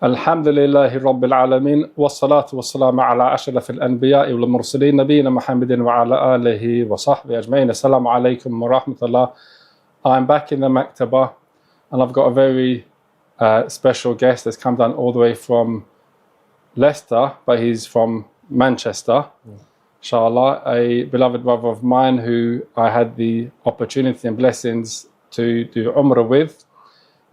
Alhamdulillahi Rabbil Alameen, wassalatu wassalamu ala ashrafil anbiya'i wal mursaleen, nabiyyina Muhammadin wa ala alihi wa sahbihi ajma'in. Assalamu alaikum wa rahmatullah. I'm back in the Maktaba and I've got a very special guest that's come down all the way from Leicester, but he's from Manchester. Inshallah, a beloved brother of mine who I had the opportunity and blessings to do Umrah with,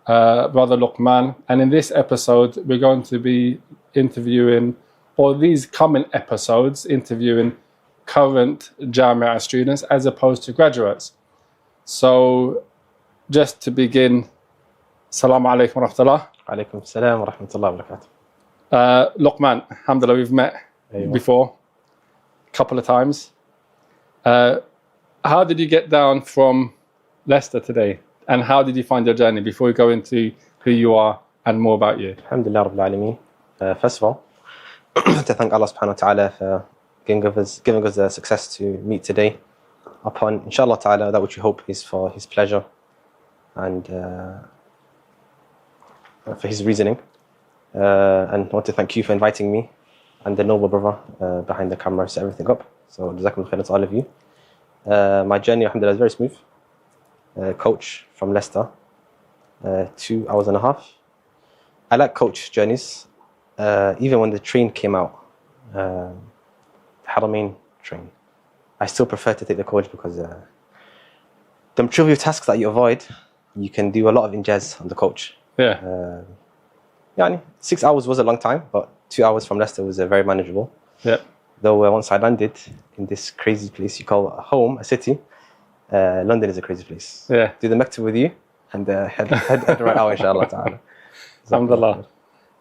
Brother Luqmaan. And in this episode, we're going to be interviewing, or these coming episodes, interviewing current Jamia students as opposed to graduates. So, just to begin, Assalamu alaikum wa rahmatullah. Alaikum salam wa rahmatullah wa barakatuh. Luqmaan, alhamdulillah, we've met before a couple of times. How did you get down from Leicester today? And how did you find your journey before we go into who you are and more about you? Alhamdulillah Rabbil Alameen. First of all, to thank Allah subhanahu wa ta'ala for giving us the success to meet today upon, inshallah ta'ala, that which we hope is for His pleasure and for His reasoning. And I want to thank you for inviting me and the noble brother behind the camera to set everything up. So, jazakumullah khairan to all of you. My journey, alhamdulillah, is very smooth. Coach from Leicester, 2 hours and a half. I like coach journeys. Even when the train came out, the Haramain train, I still prefer to take the coach because the trivial tasks that you avoid, you can do a lot of injaz on the coach. Yeah. 6 hours was a long time, but 2 hours from Leicester was very manageable. Yeah. Though once I landed in this crazy place you call home, a city, London is a crazy place. Yeah. Do the Maktaba with you and head right out, inshallah ta'ala. Alhamdulillah.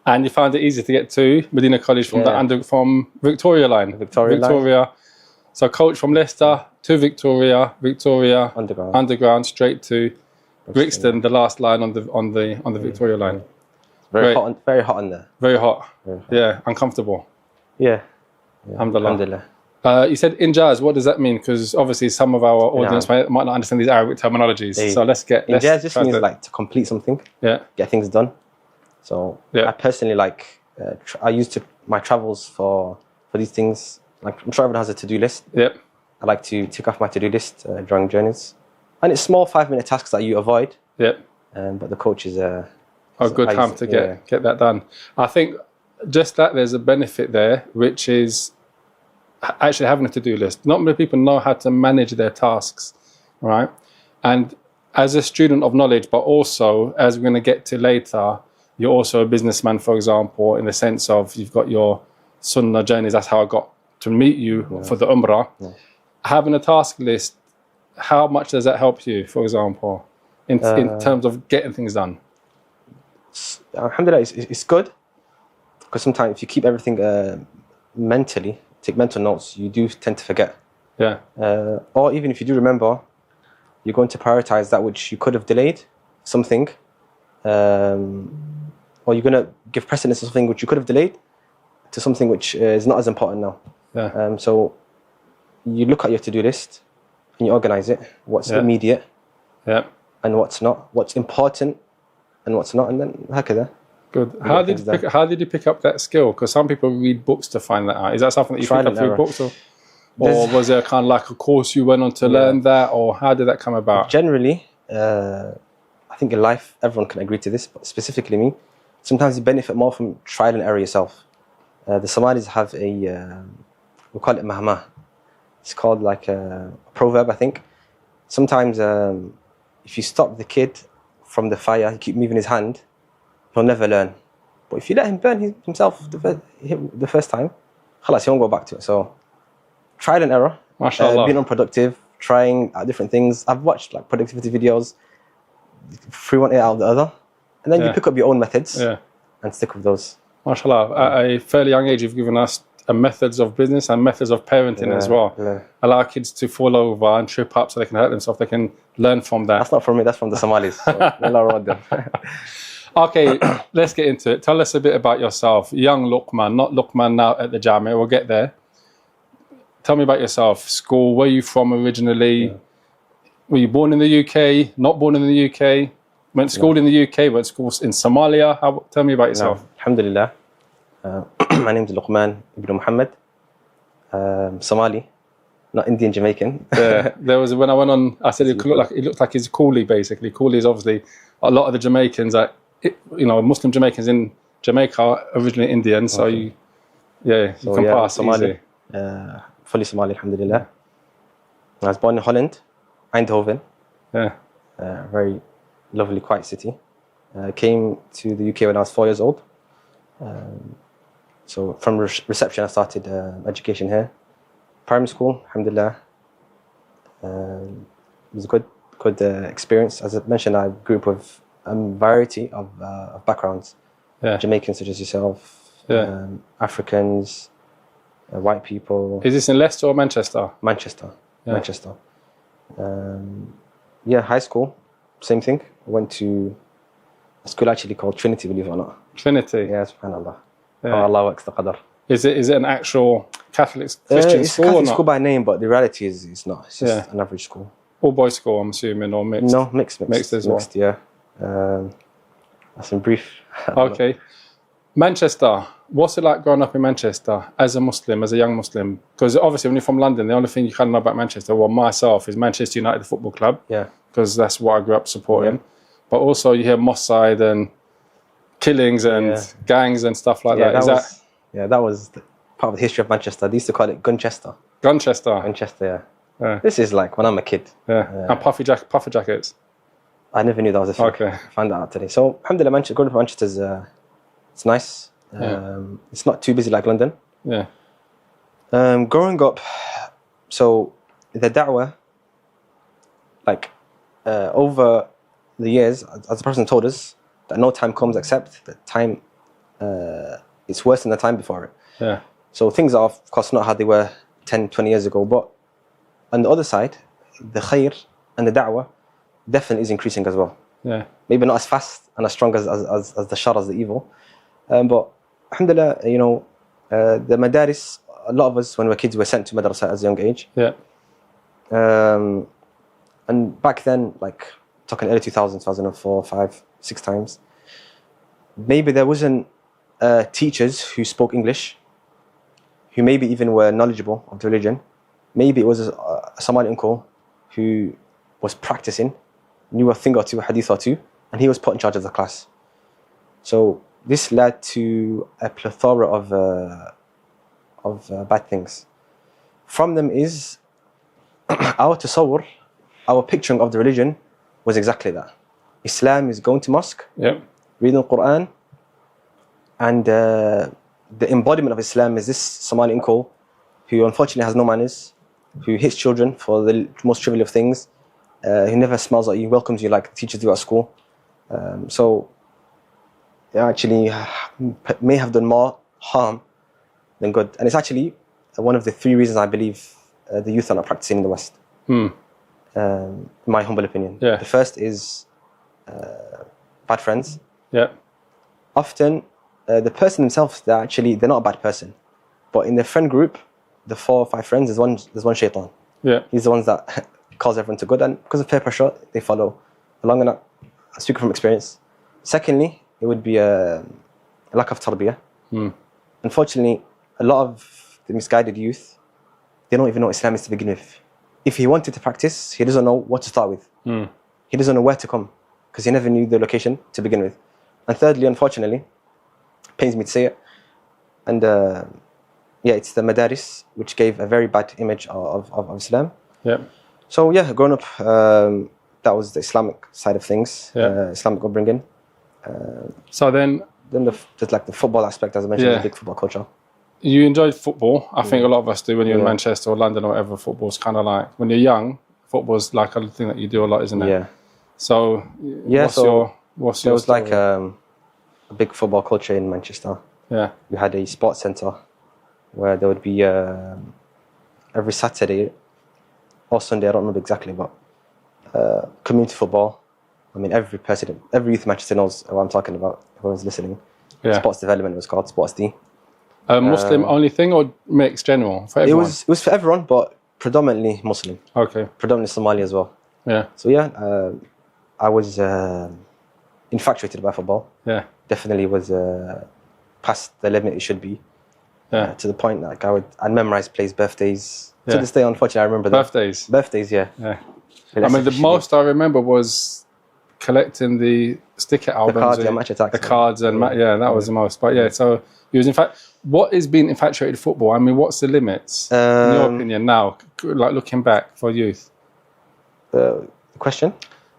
And you found it easy to get to Madinah College from from Victoria line. Victoria. So coach from Leicester to Victoria Underground straight to Brixton, the last line on the Victoria line. Very hot on there. Very hot. Yeah, uncomfortable. Yeah. Alhamdulillah. You said injaz, what does that mean? Because obviously some of our audience might not understand these Arabic terminologies. So let's get... Injaz just means like to complete something, get things done. So I personally like, I used my travels for these things, like I'm sure everyone has a to-do list. Yep. I like to tick off my to-do list during journeys. And it's small 5-minute tasks that you avoid. Yep. But the coach is... a good time to get that done. I think just that there's a benefit there, which is actually having a to-do list. Not many people know how to manage their tasks, right? And as a student of knowledge, but also, as we're going to get to later, you're also a businessman, for example, in the sense of you've got your Sunnah Journeys. That's how I got to meet you for the Umrah. Yeah. Having a task list, how much does that help you, for example, in terms of getting things done? Alhamdulillah, it's good. Because sometimes if you keep everything mentally, take mental notes, you do tend to forget. Yeah. Or even if you do remember, you're going to prioritize that which you could have delayed, something. Or you're going to give precedence to something which you could have delayed to something which is not as important now. Yeah. So you look at your to-do list and you organize it. What's immediate and what's not. What's important and what's not. And then hakada. Good. How did you pick up that skill? Because some people read books to find that out. Is that something that you picked up through books, or was there kind of like a course you went on to learn that, or how did that come about? Generally, I think in life everyone can agree to this, but specifically me, sometimes you benefit more from trial and error yourself. The Somalis have we call it mahma. It's called like a proverb, I think. Sometimes if you stop the kid from the fire, you keep moving his hand, he'll never learn. But if you let him burn himself the first time, khalas, he won't go back to it. So, trial and error, being unproductive, trying out different things. I've watched like productivity videos, through one ear out of the other, and then you pick up your own methods and stick with those. MashaAllah, at a fairly young age, you've given us methods of business and methods of parenting as well. Allow kids to fall over and trip up so they can hurt themselves. They can learn from that. That's not from me, that's from the Somalis. So, okay, let's get into it. Tell us a bit about yourself. Young Luqmaan, not Luqmaan now at the Jamia. We'll get there. Tell me about yourself. School, where are you from originally? Were you born in the UK? Not born in the UK? Went to school in the UK? Went to school in Somalia? Tell me about yourself. Alhamdulillah. My name is Luqmaan Muhammed. Somali, not Indian Jamaican. There was when I went on. I said it looked like he's Coolie basically. Coolie is obviously a lot of the Jamaicans that Muslim Jamaicans in Jamaica are originally Indian. So you can pass Somali. easy. Fully Somali, alhamdulillah. I was born in Holland, Eindhoven. Yeah. Very lovely, quiet city. Came to the UK when I was 4 years old. So from reception, I started education here. Primary school, alhamdulillah. It was a good experience. As I mentioned, I grew up with a variety of backgrounds. Yeah. Jamaicans such as yourself, Africans, white people. Is this in Leicester or Manchester? Manchester. Yeah. Manchester. High school, same thing. I went to a school actually called Trinity, believe it or not. Trinity. Yeah, subhanAllah. Yeah. Oh, Allah works the qadar. Is it an actual Catholic Christian it's school Catholic or not? school by name, but the reality is it's not. It's just an average school. All boys school, I'm assuming, or mixed? No, mixed. Mixed as well. Mixed, yeah. That's in brief. Okay. Manchester. What's it like growing up in Manchester as a Muslim, as a young Muslim? Because obviously when you're from London, the only thing you kind of know about Manchester, well, myself, is Manchester United Football Club. Yeah. Because that's what I grew up supporting. Yeah. But also you hear Moss Side and killings and gangs and stuff like that. That was part of the history of Manchester. They used to call it Gunchester. Gunchester, yeah. This is like when I'm a kid. Yeah. And puffer jackets. I never knew that was a thing. Okay. I found that out today. So, alhamdulillah, growing up in Manchester is it's nice. It's not too busy like London. Yeah. Growing up, so the da'wah, like over the years, as the person told us, that no time comes except that time it's worse than the time before it. Yeah. So things are, of course, not how they were 10, 20 years ago. But on the other side, the khair and the da'wah definitely is increasing as well. Yeah. Maybe not as fast and as strong as the shar, as the evil. But alhamdulillah, the madaris, a lot of us when we were kids were sent to madrasah at a young age. Yeah. And back then, like talking early 2000s, 2004, 5, 6 times, maybe there wasn't teachers who spoke English, who maybe even were knowledgeable of the religion. Maybe it was a Somali uncle who was practicing, knew a thing or two, a hadith or two, and he was put in charge of the class. So this led to a plethora of bad things. From them is our tasawwur, our picturing of the religion was exactly that. Islam is going to mosque, reading the Quran, and the embodiment of Islam is this Somali uncle who unfortunately has no manners, who hits children for the most trivial of things, who never smiles at you, welcomes you like teachers do at school. So actually may have done more harm than good. And it's actually one of the 3 reasons I believe the youth are not practicing in the West. In my humble opinion. Yeah. The first is bad friends. Yeah. Often the person themselves, they're not a bad person. But in their friend group, the 4 or 5 friends, there's one shaitan. Yeah. He's the ones that calls everyone to good, and because of peer pressure, they follow along. And I speak from experience. Secondly, it would be a lack of tarbiyah. Unfortunately, a lot of the misguided youth, they don't even know what Islam is to begin with. If he wanted to practice, he doesn't know what to start with. He doesn't know where to come, because he never knew the location to begin with. And thirdly, unfortunately, pains me to say it, and it's the madaris which gave a very bad image of Islam. Yeah. So growing up, that was the Islamic side of things. Islamic upbringing. So then there's like the football aspect, as I mentioned, the big football culture. You enjoyed football. I think a lot of us do when you're in Manchester or London or whatever. Football's kind of like, when you're young, football's like a thing that you do a lot, isn't it? Yeah. So what's there your was story? like a big football culture in Manchester. Yeah. We had a sports centre where there would be every Saturday or Sunday, I don't remember exactly, but community football. I mean, every youth in Manchester knows what I'm talking about, everyone's listening. Yeah. Sports development was called, Sports D. Muslim only thing or mixed general for everyone? It was for everyone, but predominantly Muslim. Okay. Predominantly Somali as well. Yeah. So I was infatuated by football. Yeah. Definitely was past the limit it should be. Yeah. To the point that I'd memorize players' birthdays. Yeah. To this day, unfortunately, I remember that. Birthdays, yeah. Yeah. I mean, the most I remember was collecting the sticker albums. The cards, yeah, match attacks. The cards, and that was the most. But yeah, so you was what is being infatuated with football? I mean, what's the limits, in your opinion, now, like looking back for youth? The question?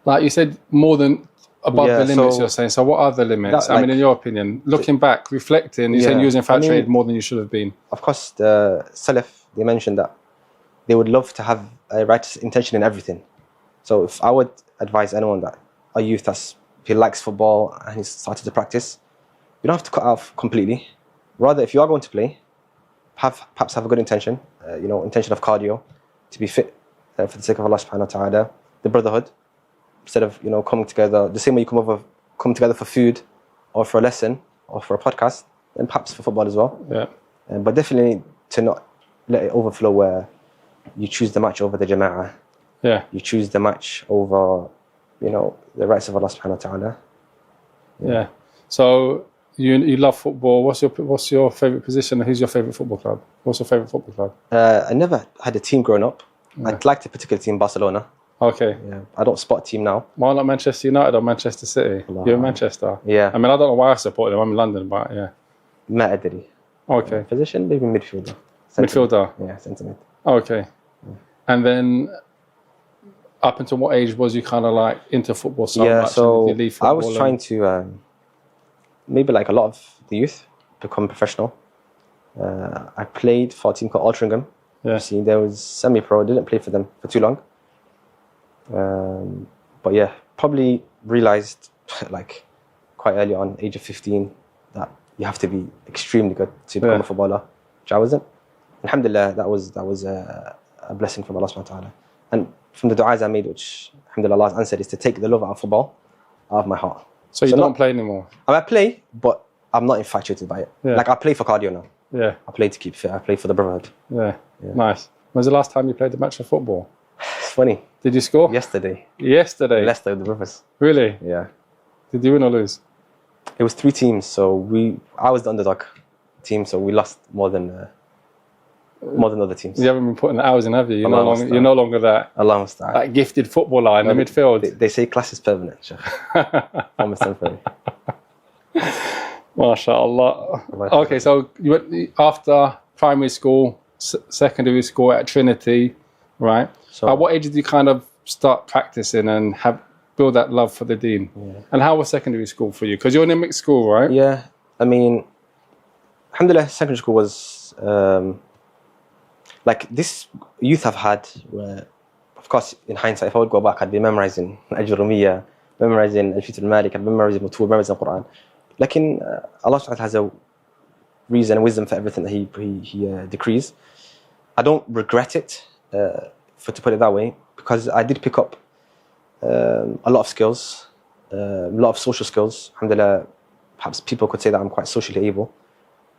Like you said, more than above the limits, so you're saying. So what are the limits? I mean, in your opinion, looking back, reflecting, you're saying you was infatuated more than you should have been. Of course, the Salaf, they mentioned that they would love to have a righteous intention in everything. So if I would advise anyone that a youth he likes football and he's started to practice, you don't have to cut off completely. Rather, if you are going to play, perhaps have a good intention, intention of cardio, to be fit for the sake of Allah subhanahu wa ta'ala, the brotherhood, instead of coming together the same way you come together for food or for a lesson or for a podcast, and perhaps for football as well. Yeah. But definitely to not let it overflow where you choose the match over the jama'ah. Yeah. You choose the match over, the rights of Allah subhanahu wa ta'ala. Yeah. So you love football. What's your favourite position? Who's your favourite football club? What's your favourite football club? I never had a team growing up. I'd like a particular team, Barcelona. Okay. Yeah. I don't spot a team now. Why not Manchester United or Manchester City? You're in Manchester. Yeah. I mean, I don't know why I support them. I'm in London, but yeah. ما أدري. Okay. Position, maybe midfielder. Midfielder? Yeah, centre-mid. Okay. Yeah. And then up until what age was you kind of like into football so much? So and you leave football I was trying to, maybe like a lot of the youth, become professional. I played for a team called Altrincham. Yeah. See, there was semi-pro. Didn't play for them for too long. But yeah, probably realized like quite early on, age of 15, that you have to be extremely good to become a footballer, which I wasn't. Alhamdulillah, that was a blessing from Allah subhanahu wa ta'ala. And from the du'as I made, which alhamdulillah Allah answered, is to take the love out of football out of my heart. So you don't play anymore? I play, but I'm not infatuated by it. Yeah. Like I play for cardio now. Yeah. I play to keep fit. I play for the brotherhood. Yeah. Nice. When's the last time you played a match of football? It's funny. Did you score? Yesterday. Leicester, the brothers. Really? Yeah. Did you win or lose? It was 3 teams, so I was the underdog team, so we lost more than other teams. You haven't been putting the hours in, have you? You're no longer that gifted footballer in the midfield. They say class is permanent. Almost temporary. MashaAllah. Okay, so you went after primary school, secondary school at Trinity, right? So at what age did you kind of start practicing and build that love for the deen? Yeah. And how was secondary school for you? Because you're in a mixed school, right? Yeah, I mean, alhamdulillah, secondary school was like this youth I've had, where, of course, in hindsight, if I would go back, I'd be memorizing Ajurumiyya, memorizing Alfiyat al-Malik, I'd be memorizing Mutul, memorizing the Quran. Like Allah subhanahu wa ta'ala has a reason and wisdom for everything that He decrees. I don't regret it, to put it that way, because I did pick up a lot of skills, a lot of social skills. Alhamdulillah, perhaps people could say that I'm quite socially able.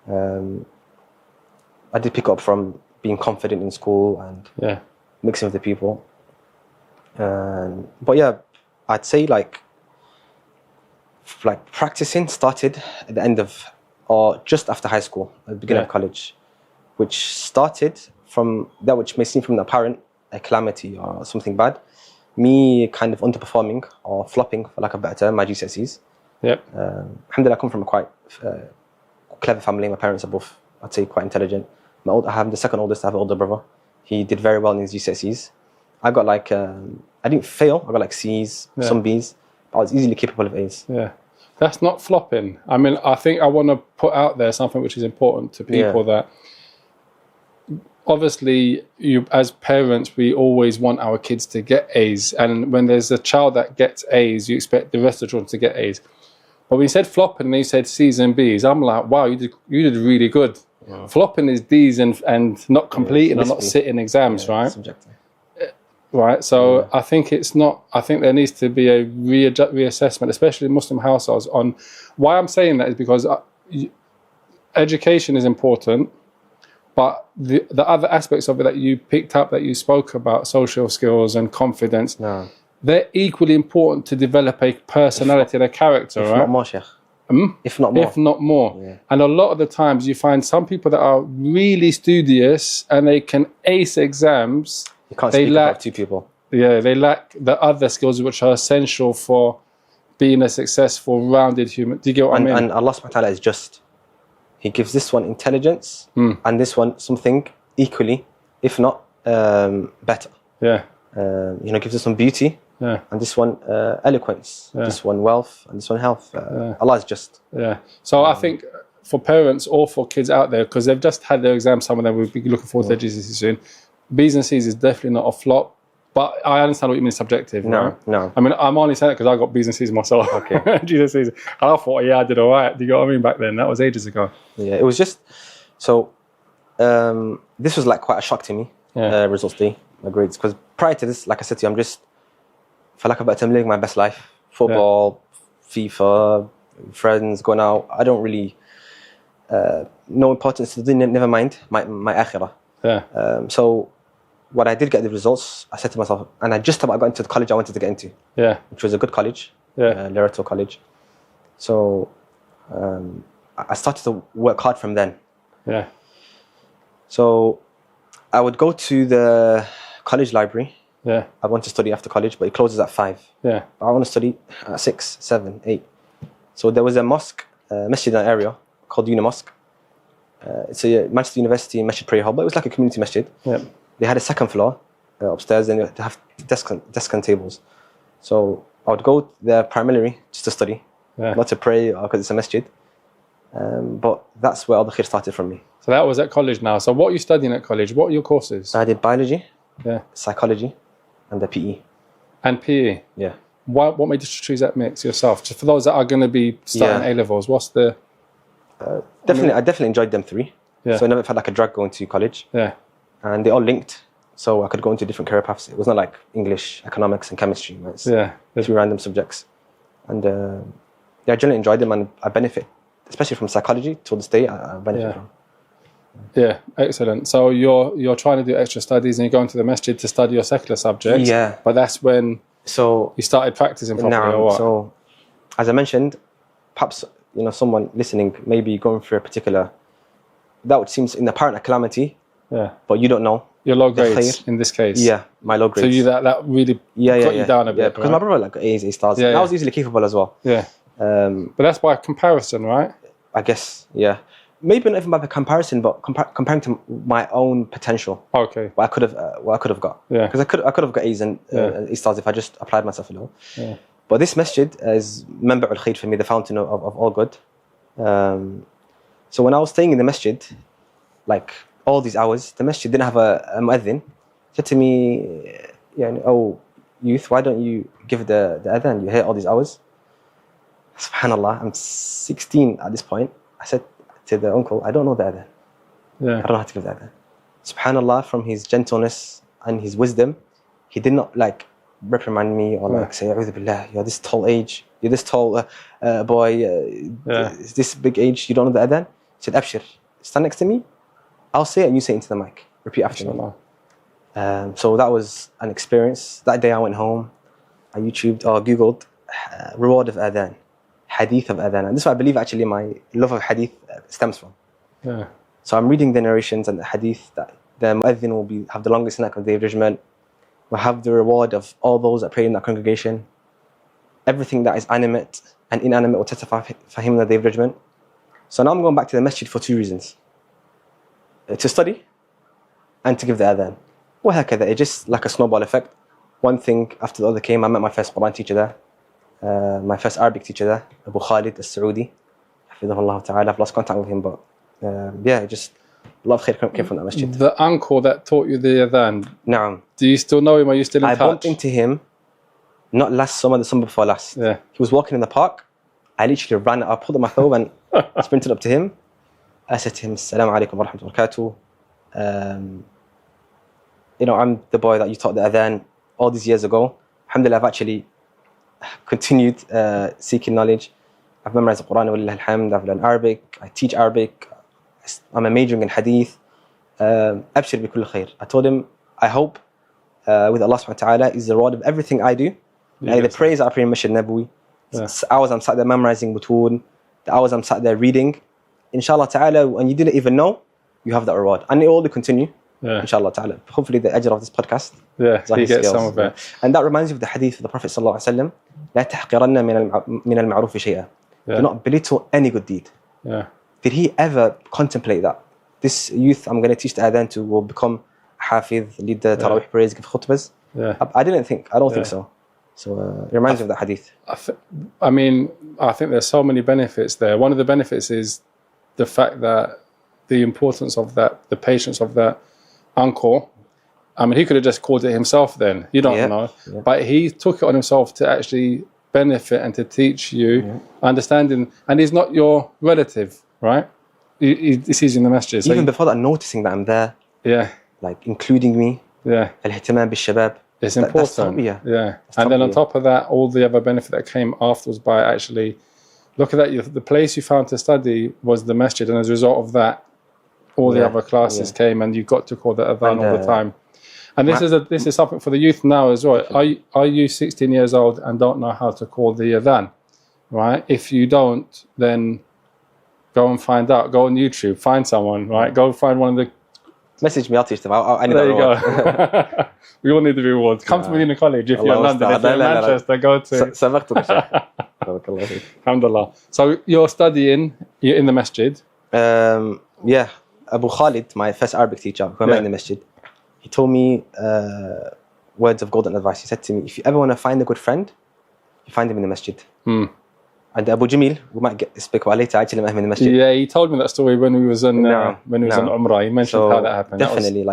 I did pick up from being confident in school and mixing with the people. But yeah, I'd say like practicing started at the end of, or just after high school, at the beginning of college, which started from that which may seem from the apparent a calamity or something bad, me kind of underperforming or flopping, for lack of a better term, my GCSEs. Yep. Alhamdulillah, I come from a quite clever family. My parents are both, I'd say, quite intelligent. I have the second oldest. I have an older brother. He did very well in his GCSEs. I got like, I didn't fail. I got like C's, some B's. But I was easily capable of A's. Yeah. That's not flopping. I mean, I think I want to put out there something which is important to people, that obviously, as parents, we always want our kids to get A's. And when there's a child that gets A's, you expect the rest of the children to get A's. But when you said flopping and you said C's and B's, I'm like, wow, you did really good. Yeah. Flopping is D's and not completing or not sitting exams, right? Subjective. Right, so I think it's not. I think there needs to be a reassessment, especially in Muslim households. On why I'm saying that is because education is important, but the other aspects of it that you picked up, that you spoke about, social skills and confidence, they're equally important to develop a personality and a character, right? Not more, Sheikh. If not more. If not more. Yeah. And a lot of the times you find some people that are really studious and they can ace exams. You can't speak about two people. Yeah, they lack the other skills which are essential for being a successful, rounded human. Do you get what I mean? And Allah subhanahu wa ta'ala is just. He gives this one intelligence and this one something equally, if not better. Yeah. Gives this one beauty and this one eloquence, this one wealth and this one health. Allah is just. Yeah. So I think for parents or for kids out there, because they've just had their exam, some of them will be looking forward to their GCSE soon. B's and C's is definitely not a flop. But I understand what you mean subjective. No. I mean, I'm only saying it because I got B's and C's myself. Okay. GCSEs. And I thought, I did all right. Do you get what I mean back then? That was ages ago. Yeah, it was just... So, this was like quite a shock to me, results day, my grades. Because prior to this, like I said to you, I'm just, for lack of a better term, living my best life. Football, FIFA, friends, going out. I don't really... no importance to the never mind my akhirah. Yeah. So... When I did get the results, I said to myself, and I just about got into the college I wanted to get into, which was a good college, Loreto College. So I started to work hard from then. Yeah. So I would go to the college library. Yeah. I want to study after college, but it closes at 5. Yeah. I want to study at 6, 7, 8. So there was a mosque, masjid in that area called Uni Mosque. It's a Manchester University masjid prayer hall, but it was like a community masjid. Yeah. They had a second floor upstairs, and they have desk and tables. So I would go there primarily just to study, not to pray because it's a masjid. But that's where all the khair started from me. So that was at college now. So what are you studying at college? What are your courses? I did biology, psychology, and the PE. And PE? Yeah. What made you choose that mix yourself? Just for those that are going to be starting A-levels, what's the... I definitely enjoyed them 3. Yeah. So I never felt like a drag going to college. Yeah. And they all linked, so I could go into different career paths. It was not like English, economics, and chemistry. It's 3 random subjects. And I generally enjoyed them, and I benefit, especially from psychology. To this day, I benefit from. Yeah, excellent. So you're trying to do extra studies, and you're going to the masjid to study your secular subjects. Yeah. But that's when you started practicing properly, or what? So, as I mentioned, perhaps someone listening may be going through a particular, that which seems in apparent a calamity. Yeah. But you don't know. Your low grades in this case. Yeah, my low grades. So that really got you down a bit. Yeah, because my brother got A's, A stars. Yeah, I was easily capable as well. Yeah. But that's by comparison, right? I guess, yeah. Maybe not even by comparison, but comparing to my own potential. Okay. What I could have got. Yeah. Because I could have got A's and A stars if I just applied myself a little. Yeah. But this masjid is Manba' al-Khair for me, the fountain of all good. So when I was staying in the masjid, like all these hours, the masjid didn't have a muezzin. He said to me, oh, youth, why don't you give the adhan? You hear all these hours. Subhanallah, I'm 16 at this point. I said to the uncle, I don't know the adhan. I don't know how to give the adhan. Subhanallah, from his gentleness and his wisdom, he did not reprimand me or say, A'udhu Billah, you're this tall age, you're this tall boy, this big age, you don't know the adhan. He said, Abshir, stand next to me, I'll say it and you say it into the mic. Repeat after me. So that was an experience. That day I went home, I YouTubed or Googled reward of adhan, hadith of adhan. And this is what I believe actually my love of hadith stems from. Yeah. So I'm reading the narrations and the hadith that the muezzin will have the longest night of the Day of Judgment, will have the reward of all those that pray in that congregation. Everything that is animate and inanimate will testify for him in the Day of Judgment. So now I'm going back to the masjid for 2 reasons. To study and to give the adhan. وهكذا, it's just like a snowball effect. One thing after the other came. I met my first Quran teacher there, my first Arabic teacher there, Abu Khalid al-Saudi. Hafidhahullah ta'ala. I've lost contact with him, but just a lot of khair came from that masjid. The uncle that taught you the adhan, Naam. Do you still know him? Are you still in touch? I bumped into him, not last summer, the summer before last. Yeah. He was walking in the park. I literally ran, I pulled up my thawb and sprinted up to him. I said to him, Assalamu alaikum wa rahmatullahi wa barakatuh. I'm the boy that you taught the adhan all these years ago. Alhamdulillah, I've actually continued seeking knowledge. I've memorized the Quran, walillah alhamd. I've learned Arabic. I teach Arabic. I'm majoring in hadith. Abshir bi kulli khair. I told him, I hope with Allah subhanahu wa ta'ala is the reward of everything I do. The praise I pray in Masjid Nabawi. Hours I'm sat there memorizing Butun, the hours I'm sat there reading, inshallah ta'ala, when you didn't even know, you have that reward. And it will continue, inshallah ta'ala. Hopefully the ajr of this podcast. Yeah, you get some of it. And that reminds you of the hadith of the Prophet sallallahu alaihi wasallam, لا تحقرن من المعروف شيئا. Do not belittle any good deed. Yeah. Did he ever contemplate that? This youth I'm going to teach the adhan to will become hafiz, lead the tarawih prayers, give khutbahs. Yeah. I don't think so. So it reminds me of the hadith. I mean, I think there's so many benefits there. One of the benefits is the fact that the importance of that, the patience of that uncle. I mean, he could have just called it himself then. You don't know. Yeah. But he took it on himself to actually benefit and to teach you understanding. And he's not your relative, right? He sees you in the masjid. So even before that, noticing that I'm there. Yeah. Like including me. Yeah. Al-ihtimam bil-shabab. It's important. Yeah. And then on top of that, all the other benefit that came afterwards by actually, look at that, the place you found to study was the masjid. And as a result of that, all the other classes came and you got to call the adhan all the time. And this is something for the youth now as well. Are you 16 years old and don't know how to call the adhan? Right? If you don't, then go and find out. Go on YouTube, find someone, right? Go find one of the... Message me, I'll teach them. I need there you reward. Go. We all need the rewards. Come to Medina College if you're in London. If you're in Manchester, go to... Alhamdulillah. So you're studying, you're in the masjid? Yeah. Abu Khalid, my first Arabic teacher, who I met in the masjid, he told me words of golden advice. He said to me, if you ever want to find a good friend, you find him in the masjid. And Abu Jamil, we might speak about later, actually met him in the masjid. Yeah, he told me that story when we was on on Umrah. He mentioned how that happened. Definitely,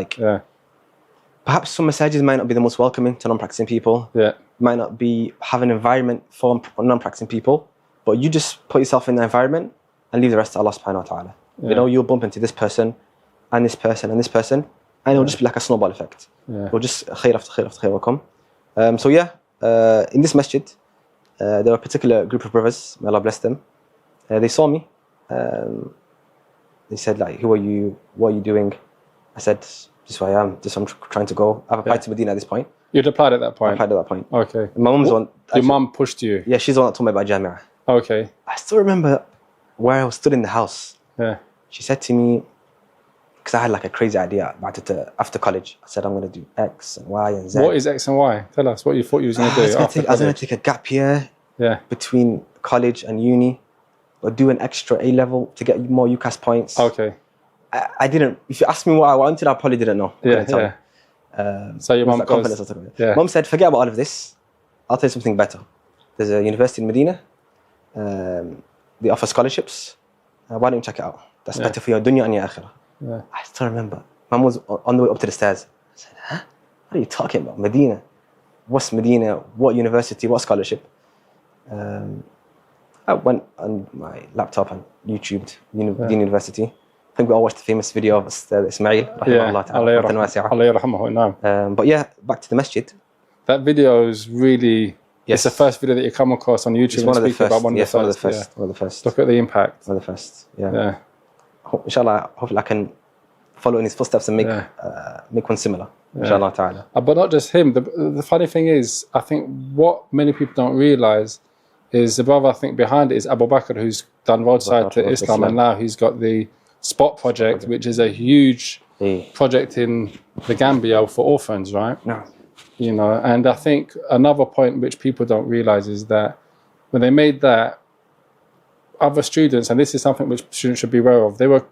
perhaps some massages might not be the most welcoming to non-practicing people. Yeah. Might not have an environment for non-practicing people, but you just put yourself in the environment and leave the rest to Allah subhanahu wa ta'ala. You know, you'll bump into this person and this person and this person, and it'll just be like a snowball effect. It'll just khair after khair after khair will come. In this masjid, there were a particular group of brothers, may Allah bless them. They saw me. They said, like, who are you? What are you doing? I said, this is who I am. This I'm trying to go. I've applied to Medina at this point. You'd applied at that point? I applied at that point. Okay. My mum's one. Your mum pushed you? Yeah, she's the one that told me about Jamia. Okay. I still remember where I was stood in the house. Yeah. She said to me, because I had like a crazy idea about it after college. I said, I'm going to do X and Y and Z. What is X and Y? Tell us what you thought you was going to do. I was going to take a gap year between college and uni, or do an extra A level to get more UCAS points. Okay. I didn't. If you asked me what I wanted, I probably didn't know. So your mum goes... Mum said, forget about all of this. I'll tell you something better. There's a university in Medina. They offer scholarships. Why don't you check it out? That's better for your dunya and your akhirah. Yeah. I still remember. Mum was on the way up to the stairs. I said, huh? What are you talking about? Medina? What's Medina? What university? What scholarship? I went on my laptop and YouTubed Medina University. I think we all watched the famous video of Ismail. But yeah, back to the masjid. That video is really... It's the first video that you come across on YouTube. It's one of the first. One of the first. Look at the impact. One of the first. Yeah. Inshallah, hopefully I can follow in his footsteps and make one similar. Inshallah ta'ala. But not just him. The funny thing is, I think what many people don't realise is the brother I think behind it is Abu Bakr, who's done Roadside to Islam, and now he's got the Spot project, which is a huge project in the Gambia for orphans, right? No. You know, and I think another point which people don't realize is that when they made that, other students, and this is something which students should be aware of, they were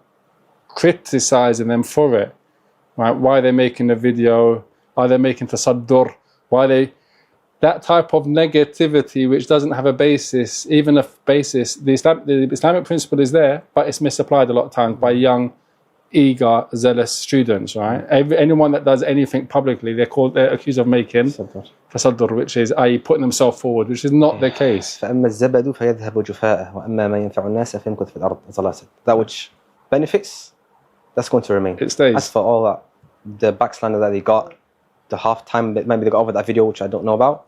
criticizing them for it, right? Why they're making the video, are they making tasaddur, why they, that type of negativity which doesn't have a basis, even a basis, the Islamic principle is there, but it's misapplied a lot of times by young, eager, zealous students, right? Anyone that does anything publicly, they're accused of making tasaddur, which is, i.e. putting themselves forward, which is not the case. That which benefits, that's going to remain. It stays. As for all that, the backslander that they got, the half time that maybe they got over that video, which I don't know about,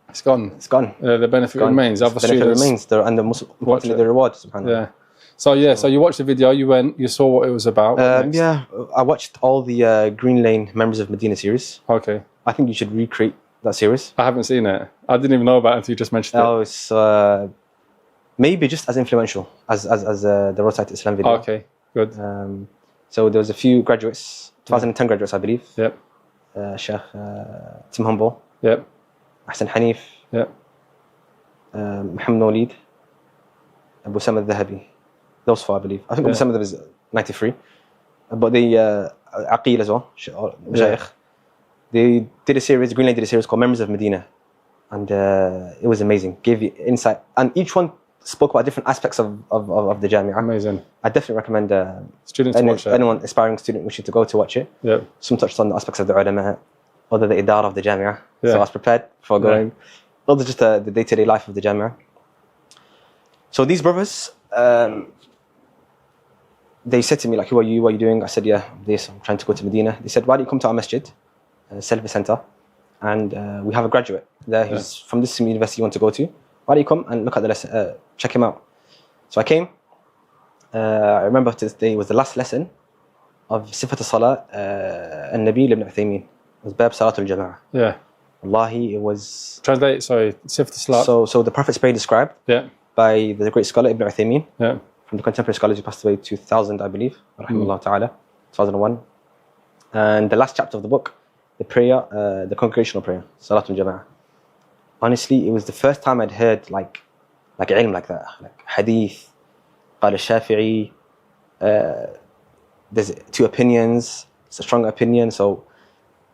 it's gone. It's gone. The benefit remains. Other students remains. And the most importantly, the reward. Yeah. So you watched the video, you went, you saw what it was about. I watched all the Green Lane Members of Medina series. Okay. I think you should recreate that series. I haven't seen it. I didn't even know about it until you just mentioned it. Oh, it's maybe just as influential as the Road Side to Islam video. Okay, good. So there was a few graduates, 2010 graduates, I believe. Yep. Sheikh Tim Humble. Yep. Ahsan Hanif. Yep. Muhammad Walid. Abu Sam al-Dhahabi. Those four, I believe. I think Abu Sam is 93. But the Aqil as well, Shaykh. They did a series, Green Lane did a series called Memories of Medina. And it was amazing. Gave you insight. And each one spoke about different aspects of the Jamia. Amazing. I definitely recommend students to watch it. Anyone aspiring student wishing to go to watch it. Yeah. Some touched on the aspects of the ulama, other the idara of the Jamia. So I was prepared before going. Other just the day-to-day life of the Jamia. So these brothers, they said to me, like, who are you? What are you doing? I said, yeah, I'm trying to go to Medina. They said, why don't you come to our masjid, Salafi Center, and we have a graduate there who's from this university you want to go to. Why don't you come and look at the lesson, check him out? So I came. I remember to this day was the last lesson of Sifat al-Salah al-Nabi ibn Uthaymin. It was Bab Salatul Jama'ah. Yeah. Wallahi, it was... Translate, sorry, Sifat al-Salah. So the Prophet's prayer described by the great scholar Ibn Uthaymin. Yeah. From the contemporary scholars who passed away 2000, I believe, rahimahullah ta'ala, 2001. And the last chapter of the book, the prayer, the congregational prayer, Salatul Jama'ah. Honestly, it was the first time I'd heard like ilm like that, like hadith, qala al-Shafi'i, there's two opinions, it's a strong opinion. So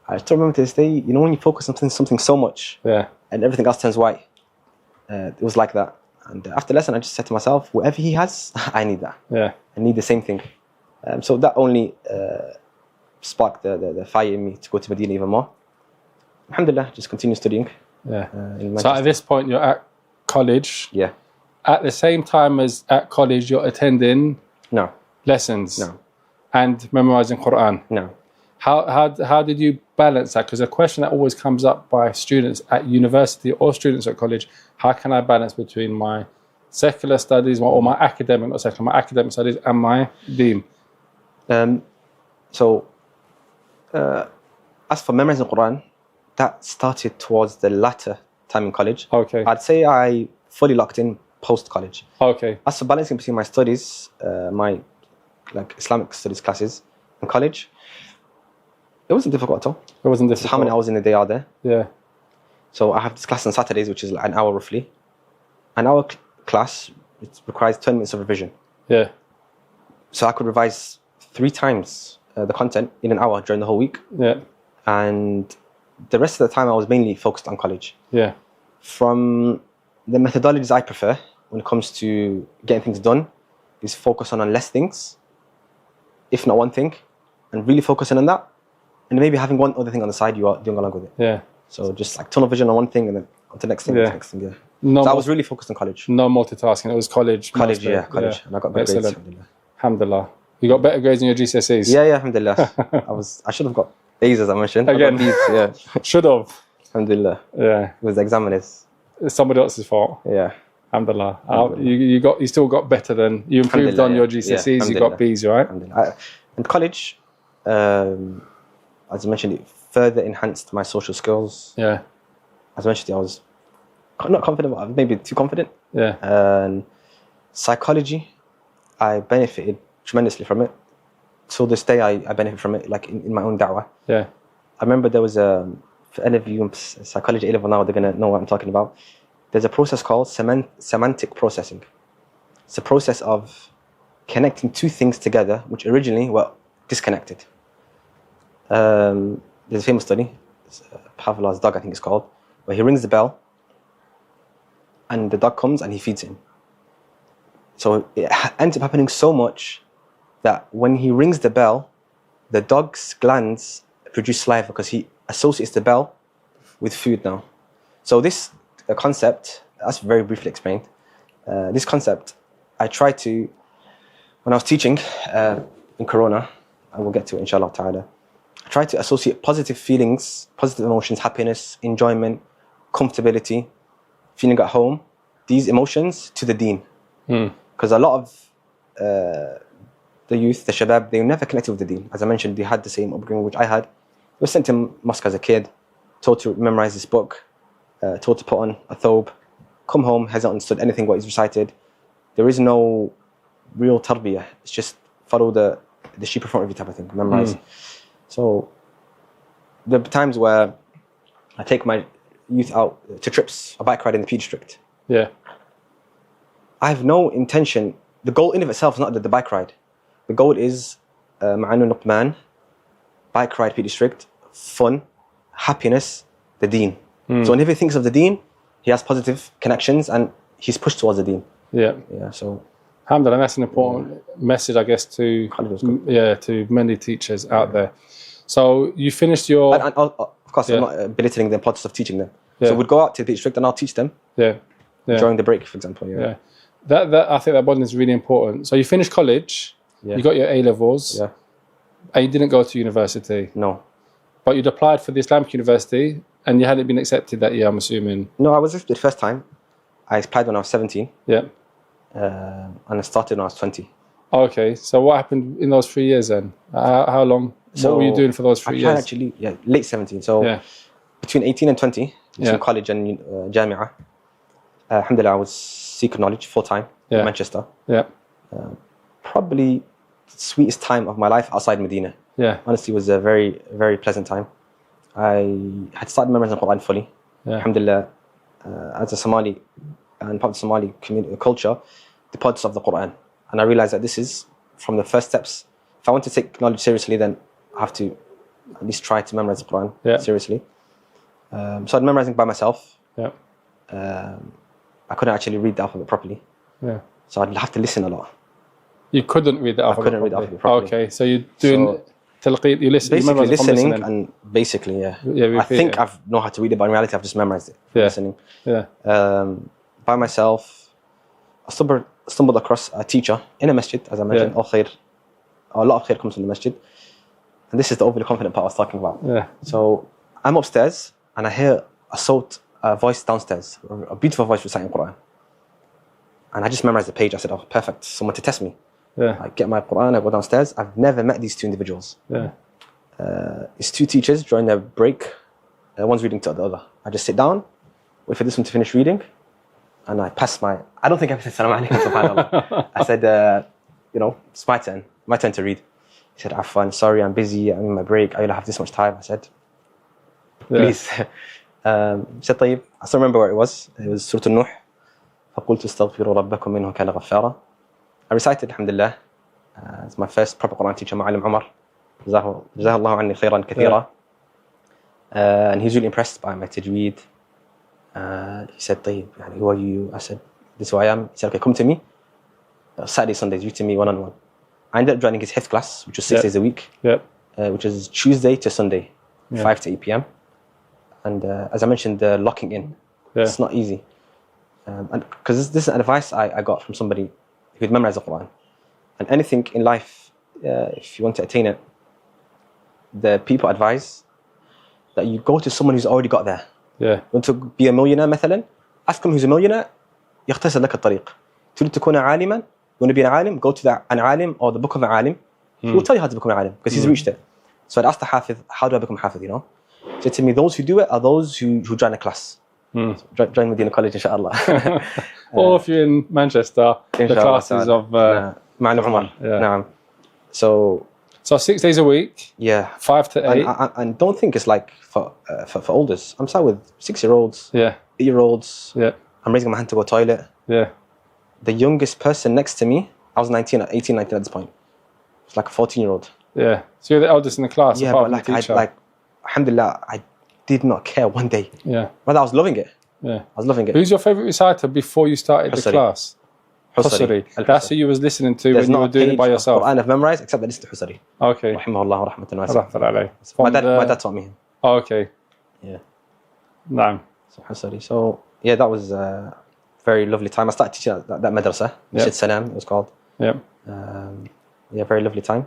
I still remember to this day, you know, when you focus on something so much, and everything else turns white, it was like that. And after lesson, I just said to myself, whatever he has, I need that. Yeah. I need the same thing. So that only sparked the fire in me to go to Medina even more. Alhamdulillah, just continue studying. Yeah. So at this point, you're at college. Yeah. At the same time as at college, you're attending lessons. No. And memorizing Quran. No. How did you balance that? Because a question that always comes up by students at university or students at college: how can I balance between my secular studies or my academic, not secular, my academic studies and my deen? So, as for memorizing Quran, that started towards the latter time in college. Okay. I'd say I fully locked in post college. Okay. As for balancing between my studies, my Islamic studies classes in college, it wasn't difficult at all. It wasn't difficult. How many hours in the day are there? Yeah. So I have this class on Saturdays, which is like an hour roughly. An hour class, it requires 20 minutes of revision. Yeah. So I could revise 3 times the content in an hour during the whole week. Yeah. And the rest of the time I was mainly focused on college. Yeah. From the methodologies I prefer when it comes to getting things done is focus on less things, if not one thing, and really focusing on that. And maybe having one other thing on the side you are doing along with it. Yeah. So just like tunnel vision on one thing and then on to the next thing, next thing, yeah. No, so I was really focused on college. No multitasking, it was college. College. And I got good grades, alhamdulillah. You got better grades in your GCSEs? Yeah, alhamdulillah. I should have got A's as I mentioned. Again, B's, yeah. Should have. Alhamdulillah. Yeah. It was the examiners. It's somebody else's fault. Yeah. Alhamdulillah. You still got better than, you improved on your GCSEs, you got B's, right? In college, as I mentioned, it further enhanced my social skills. Yeah. As I mentioned, I was not confident, but maybe too confident. Yeah. And psychology, I benefited tremendously from it. Till this day, I benefit from it, like in my own da'wah. Yeah. I remember there was for any of you in psychology A level now, they're going to know what I'm talking about. There's a process called semantic processing. It's a process of connecting 2 things together, which originally were disconnected. There's a famous study, Pavlov's dog, I think it's called, where he rings the bell and the dog comes and he feeds him. So it ends up happening so much that when he rings the bell, the dog's glands produce saliva because he associates the bell with food now. So this concept, that's very briefly explained. This concept, I tried to, when I was teaching in Corona, I will get to it inshallah ta'ala, I tried to associate positive feelings, positive emotions, happiness, enjoyment, comfortability, feeling at home, these emotions to the deen. Because a lot of the youth, the shabab, they were never connected with the deen. As I mentioned, they had the same upbringing which I had. They were sent to mosque as a kid, told to memorize this book, told to put on a thobe, come home, hasn't understood anything what he's recited, There is no real tarbiyah. It's just follow the sheep in front of you type of thing, memorize. So there are times where I take my youth out to trips, a bike ride in the Peak District. Yeah. I have no intention. The goal in of itself is not the bike ride. The goal is Ma'anu Luqmaan, bike ride Peak District, fun, happiness, the deen. So whenever he thinks of the deen, he has positive connections and he's pushed towards the deen. Yeah. Yeah. So alhamdulillah, that's an important message, I guess, to many teachers out there. So you finished your... And of course, I'm not belittling the importance of teaching them. So we'd go out to the Peak District and I'll teach them during the break, for example. Yeah. That I think that bond is really important. So you finished college, you got your A-levels, and you didn't go to university. No. But you'd applied for the Islamic University and you hadn't been accepted that year, I'm assuming. No, I was accepted the first time. I applied when I was 17. Yeah. And I started when I was 20. Okay, so what happened in those 3 years then? How long? What were you doing for those 3 years? Actually, late 17. So between 18 and 20, between college and Jamia, alhamdulillah, I was seeking knowledge full-time in Manchester. Yeah. Probably the sweetest time of my life outside Medina. Yeah. Honestly, it was a very, very pleasant time. I had started memorizing the Quran fully. Alhamdulillah, as a Somali and part of the Somali community culture, the importance of the Quran. And I realized that this is from the first steps. If I want to take knowledge seriously, then I have to at least try to memorize the Quran seriously. So I'm memorizing by myself. Yeah. I couldn't actually read the alphabet properly. Yeah. So I'd have to listen a lot. You couldn't read the alphabet I couldn't read the alphabet properly. Okay, so you're doing talqeed, you listen. Basically listening and basically, I think I know how to read it, but in reality I've just memorized it. Listening. Yeah. By myself, I stumbled across a teacher in a masjid, as I mentioned. A lot of khair comes from the masjid. And this is the overly confident part I was talking about. Yeah. So I'm upstairs and I hear a voice downstairs, a beautiful voice reciting Quran. And I just memorized the page. I said, oh, perfect, someone to test me. Yeah. I get my Quran, I go downstairs. I've never met these two individuals. Yeah. It's two teachers during their break. One's reading to the other. I just sit down, wait for this one to finish reading, and I pass I don't think I said salam alaikum, subhanAllah. I said, it's my turn to read. He said, Afwan, sorry, I'm busy, I'm in my break, I only have this much time. I said, please. He said, طيب. I still remember where it was. It was Surah Nuh. فَقُلْتُ اسْتَغْفِرُوا رَبَّكُمْ إِنَّهُ كَانَ غَفَّارًا. I recited, alhamdulillah. It's my first proper Quran teacher, Ma'alim Umar. جزاه الله عني خيرا كثيرا. And he's really impressed by my tajweed. He said, طيب, who are you? I said, this is who I am. He said, okay, come to me. Saturday, Sundays, read to me one-on-one. I ended up joining his Hifz class, which was 6 days a week, which is Tuesday to Sunday, 5 to 8 p.m. And as I mentioned, the locking in, it's not easy. Because this is an advice I got from somebody who'd memorized the Quran. And anything in life, if you want to attain it, the people advise that you go to someone who's already got there. You want to be a millionaire, مثلا, ask him who's a millionaire, يختصر لك الطريق. تريد تكون عالما, you want to be an alim, go to an alim or the book of an alim. He will tell you how to become an alim because he's reached it. So I'd ask the hafiz, how do I become hafiz, He said to me, those who do it are those who join a class. So join Medina College, inshallah. All of you in Manchester, the classes of Ma'alim Umar. So 6 days a week, 5 to 8. And don't think it's like for olders. I'm sat with 6-year-olds, 8-year-olds. I'm raising my hand to go toilet. The youngest person next to me, I was 18, 19 at this point. It's like a 14-year-old. Yeah. So you're the eldest in the class. Yeah, but alhamdulillah, I did not care one day. But I was loving it. I was loving it. Who's your favorite reciter before you started the class? Husari. That's who you was listening to when you were doing it by yourself. I've memorized except I listened to Husari. Okay. Rahimahullah rahmatan wasi'ah. My dad taught me him. Oh, okay. Yeah. Naam. So Husari. So yeah, that was a very lovely time. I started teaching at that Madrasah. Masjid Salam, it was called. Yeah. Very lovely time.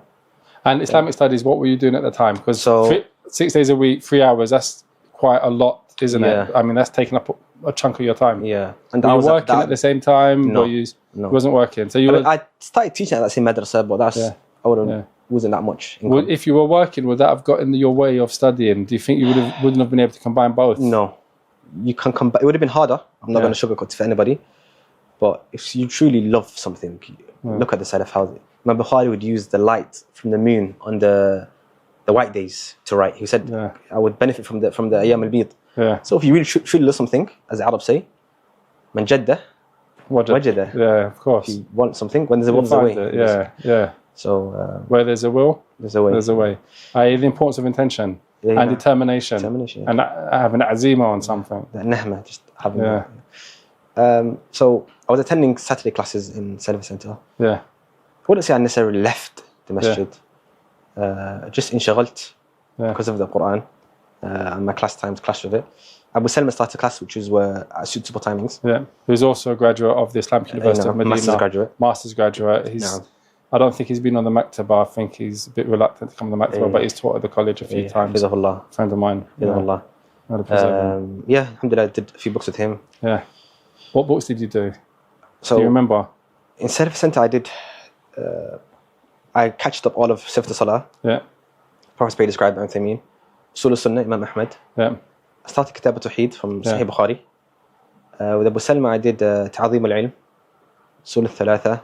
And Islamic studies, what were you doing at the time? Because 6 days a week, 3 hours, that's quite a lot, isn't it? I mean, that's taking up a chunk of your time. Yeah. And were you working at the same time? No. You wasn't working. So I started teaching at that same Madrasah, but wasn't that much. If you were working, would that have got in your way of studying? Do you think you wouldn't have been able to combine both? No. You can combine. It would have been harder. I'm not going to sugarcoat it for anybody. But if you truly love something, look at the Salaf, how Imam Bukhari would use the light from the moon on the white days to write. He said, I would benefit from the Ayyam al-Bid. Yeah. So if you really truly love something, as the Arabs say, man jadda, wajada. Yeah, of course. If you want something, when there's a will, there's a way. Yeah, yeah. So where there's a will, there's a way. There's a way. The importance of intention and determination. And having an azima on something. The nahma, just having that. So I was attending Saturday classes in Service Center. Yeah. I wouldn't say I necessarily left the masjid. Just inshagalt because of the Quran. And my class times clashed with it. Abu Salma started a class which were at suitable timings. Yeah. Who's also a graduate of the Islamic University of Madinah. Master's graduate. I don't think he's been on the Maktaba. I think he's a bit reluctant to come on the Maktaba, but he's taught at the college a few times. A friend of mine. Alhamdulillah, I did a few books with him. Yeah. What books did you do? So do you remember? In Service Center, I did. I catched up all of Sifat al-Salah. Yeah. Prophet's Bay described Ibn Taymiyyah. Usul Sunnah, Imam Ahmed. Yeah. I started Kitab al-Tawheed from Sahih Bukhari. With Abu Salma, I did Ta'adhim al-Ilm, Usul al-Thalatha,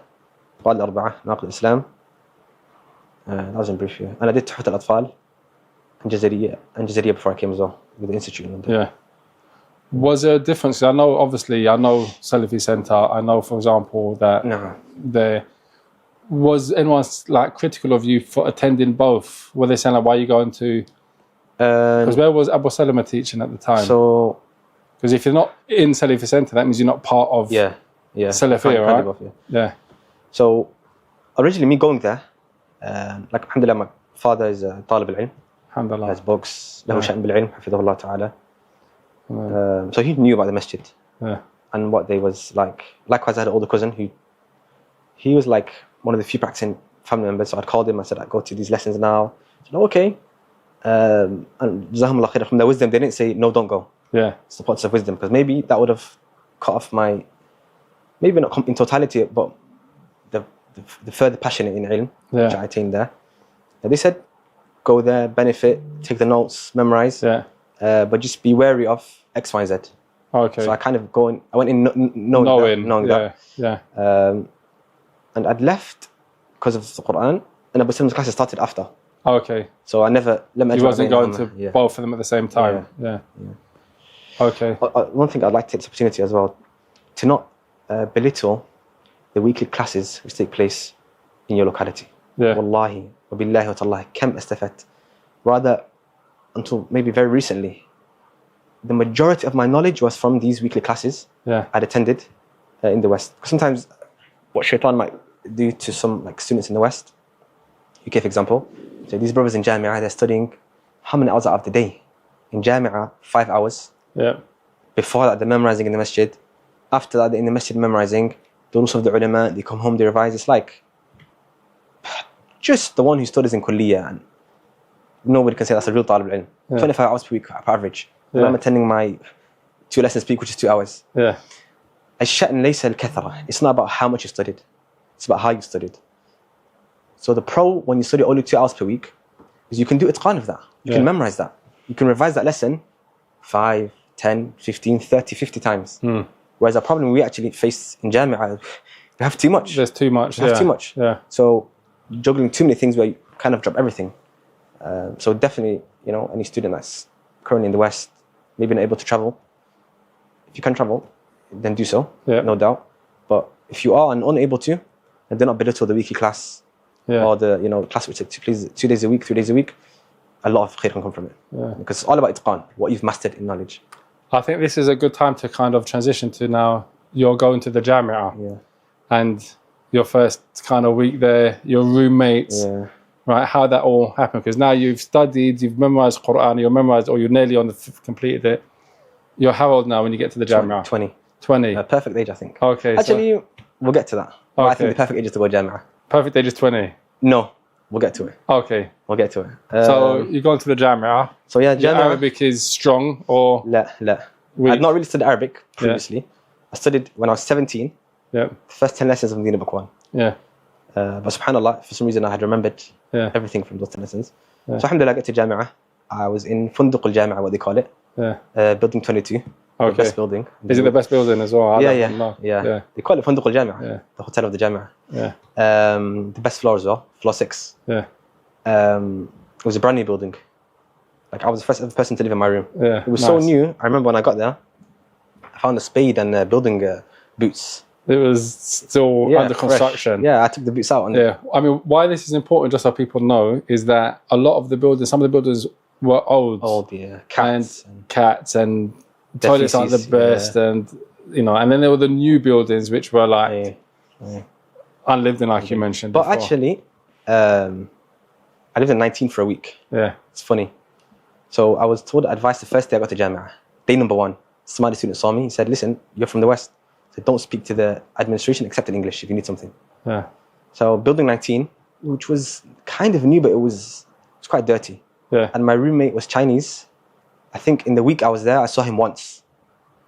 Qawad al-Arba'a, Naqd al-Islam. That was in brief, yeah. And I did Tuhfat al-Atfal and Jazariya before I came as well, with the Institute in London. Yeah. Was there a difference? I know Salafi Centre. I know, for example, that was anyone like critical of you for attending both? Were they saying like, why are you going to? Because where was Abu Salama teaching at the time? So, because if you're not in Salafi Centre, that means you're not part of Salafiyya, right? Yeah. So, originally me going there, like alhamdulillah, my father is a talib al-ilm. Alhamdulillah. He has books, له شأن بالعلم حفظه الله تعالى. So he knew about the masjid and what they was like. Likewise, I had an older cousin he was like one of the few practicing family members. So I'd called him. I said, I go to these lessons now. He said, okay. And Jazakumullah khair, from their wisdom, they didn't say no, don't go. Yeah, it's the points of wisdom, because maybe that would have cut off my, maybe not in totality, but the further passion in ilm which I attained there. They said, go there, benefit, take the notes, memorize. Yeah. But just be wary of X, Y, Z. Okay. So I kind of I went in knowing that. Yeah. And I'd left because of the Quran, and Abu Salman's classes started after. Okay. So I never. You wasn't going to both of them at the same time. Yeah. Okay. One thing I'd like to take this opportunity as well, to not belittle the weekly classes which take place in your locality. Yeah. Wallahi, wa billahi wa tallahi, kam istafat. Rather, until maybe very recently, the majority of my knowledge was from these weekly classes I'd attended in the West. Because sometimes what shaitan might do to some students in the West, UK for example, so these brothers in Jamia, they're studying how many hours out of the day? In Jamia, 5 hours. Yeah. Before that, they're memorizing in the masjid. After that, they're in the masjid memorizing. Durus of the ulama, they come home, they revise. It's like just the one who studies in Kulliyah, and nobody can say that's a real talib al-ilm. 25 hours per week, per average. And I'm attending my 2 lessons per week, which is 2 hours. Yeah. الشأن ليس الكثرة. It's not about how much you studied. It's about how you studied. So the pro, when you study only 2 hours per week, is you can do itqan of that. You can memorize that. You can revise that lesson 5, 10, 15, 30, 50 times. Whereas the problem we actually face in Jamia, we have too much. There's too much. We have too much. Yeah. So juggling too many things where you kind of drop everything. So definitely, any student that's currently in the West, maybe not able to travel, if you can travel, then do so, no doubt. But if you are unable to, then do not belittle the weekly class or the class which takes 2 days a week, 3 days a week. A lot of khair can come from it. Because it's all about itqan, what you've mastered in knowledge. I think this is a good time to kind of transition to now you're going to the Jamia and your first kind of week there, your roommates, right? How that all happened, because now you've studied, you've memorized Quran, you're nearly completed it. You're how old now when you get to the Jamia? 20. 20. Perfect age, I think. Okay. Actually, we'll get to that. Okay. I think the perfect age is to go Jamia. Perfect age is 20? No, we'll get to it. Okay. We'll get to it. So you're going to the Jamia. So Jamia. Arabic is strong or? La. I'd not really studied Arabic previously. I studied when I was 17. Yeah. The first 10 lessons of Madinah Book 1. Yeah. But subhanAllah, for some reason I had remembered everything from those 10 lessons. Yeah. So alhamdulillah, I get to Jamia. I was in Funduq al-Jamia, what they call it. Yeah. Building 22. The best building. Is it the best building as well? Yeah. They call it Funduq al-Jami'ah, the hotel of the Jami'ah. Yeah. The best floor as well, floor 6. Yeah. It was a brand new building. Like I was the first ever person to live in my room. Yeah. It was so new. I remember when I got there, I found a spade and building boots. It was still under construction. Fresh. Yeah, I took the boots out. I mean, why this is important, just so people know, is that a lot of the buildings, some of the buildings were old. Old, yeah. Cats and toilets aren't the best, and and then there were the new buildings which were like unlived in, like you mentioned. But before. actually, I lived in 19 for a week. Yeah, it's funny. So I was told advice the first day I got to Jami'ah. Day number 1, Somali student saw me. He said, "Listen, you're from the West, so don't speak to the administration except in English if you need something." Yeah. So building 19, which was kind of new, but it was quite dirty. Yeah. And my roommate was Chinese. I think in the week I was there, I saw him once,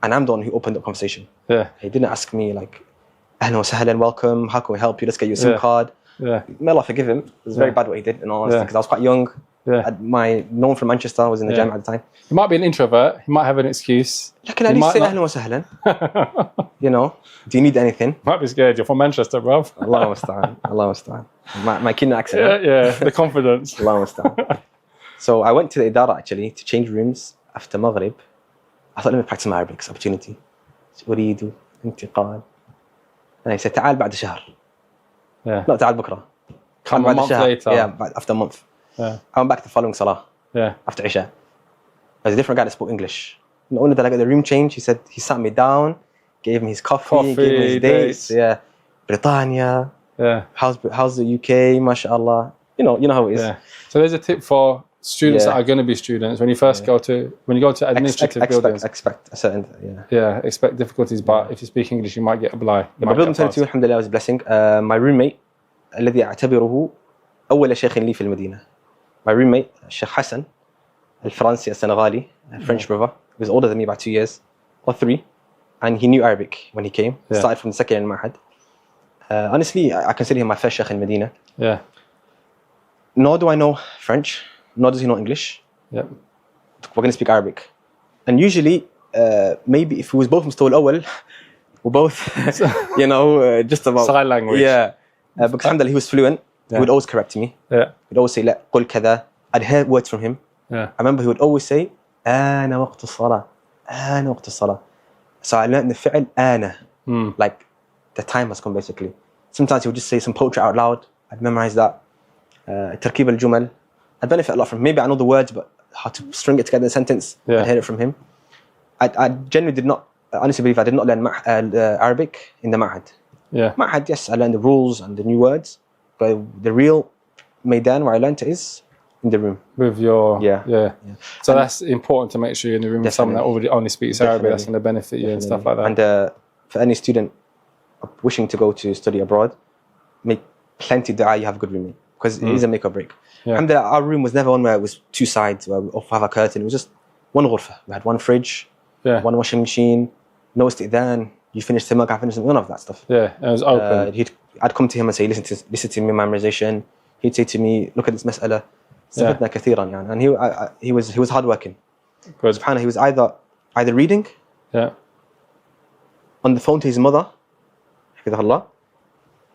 and I'm the one who opened the conversation. Yeah. He didn't ask me like, "Ahlan wa sahlan, welcome. How can we help you? Let's get you a SIM card." Yeah. May Allah forgive him. It was very bad what he did, in all honesty, because I was quite young. Yeah. No one from Manchester was in the Jami'ah at the time. He might be an introvert. He might have an excuse. You can at least say ahlan wa sahlan. Do you need anything? Might be scared. You're from Manchester, bruv. Allah musta'an. Allah musta'an. My keen accent. Yeah, the confidence. Allah musta'an. So I went to the Idara actually to change rooms after Maghrib. I thought, let me practice my Arabic. It's opportunity. أريد انتقال. And he said, تعال بعد شهر. Yeah. No, تعال بكرة. Come a month later. Yeah, after a month. Yeah. I went back to the following Salah. Yeah. After Isha. There's a different guy that spoke English. Not only did I get the room change, he said, he sat me down, gave me his coffee, gave me his dates. Yeah. Britannia. Yeah. How's the UK? MashaAllah. You know how it is. Yeah. So there's a tip for students that are going to be students when you first go to administrative buildings. Expect a certain expect difficulties, but if you speak English, you might get a blind. My building 22, alhamdulillah, was a blessing. My roommate, الذي أعتبره أول شيخ لي في المدينة. My roommate, Sheikh Hassan, الفرنسي السنغالي, a French brother, he was older than me by 2 years or 3, and he knew Arabic when he came. Started from the second year in Mahad. Honestly, I consider him my first sheikh in Medina. Yeah. Nor do I know French, nor does he know English. Yep. We're going to speak Arabic. And usually, maybe if we was both Mustawa al-Awwal, we're both, just about... Sign language. Yeah. Because alhamdulillah, he was fluent. He would always correct me. Yeah. He'd always say, لا, قل كذا. I'd hear words from him. Yeah. I remember he would always say, أنا وقت الصلاة. أنا وقت الصلاة. So I learned the fi'l أنا. Like, the time has come, basically. Sometimes he would just say some poetry out loud. I'd memorize that. تركيب الجمل. I'd benefit a lot from him. Maybe I know the words, but how to string it together in a sentence, I'd hear it from him. I genuinely did not, honestly believe I did not learn Arabic in the Ma'had. Yeah. Ma'had, yes, I learned the rules and the new words, but the real Maidan where I learned it is in the room. With your... Yeah. So and that's important to make sure you're in the room with someone that already only speaks Arabic. That's going to benefit you and stuff like that. And for any student wishing to go to study abroad, make plenty dua, you have a good roommate. Because it is a make or break. Yeah. And our room was never one where it was 2 sides, where we have a curtain. It was just one ghurfa. We had one fridge, one washing machine, no isti'dhan. You finished the milk, I finished none of that stuff. Yeah, it was open. I'd come to him and say, listen to me memorization. He'd say to me, look at this mas'ala. استفدنا كثيرا يعني. And he was hardworking. Good. SubhanAllah, he was either reading, on the phone to his mother, حفظها الله,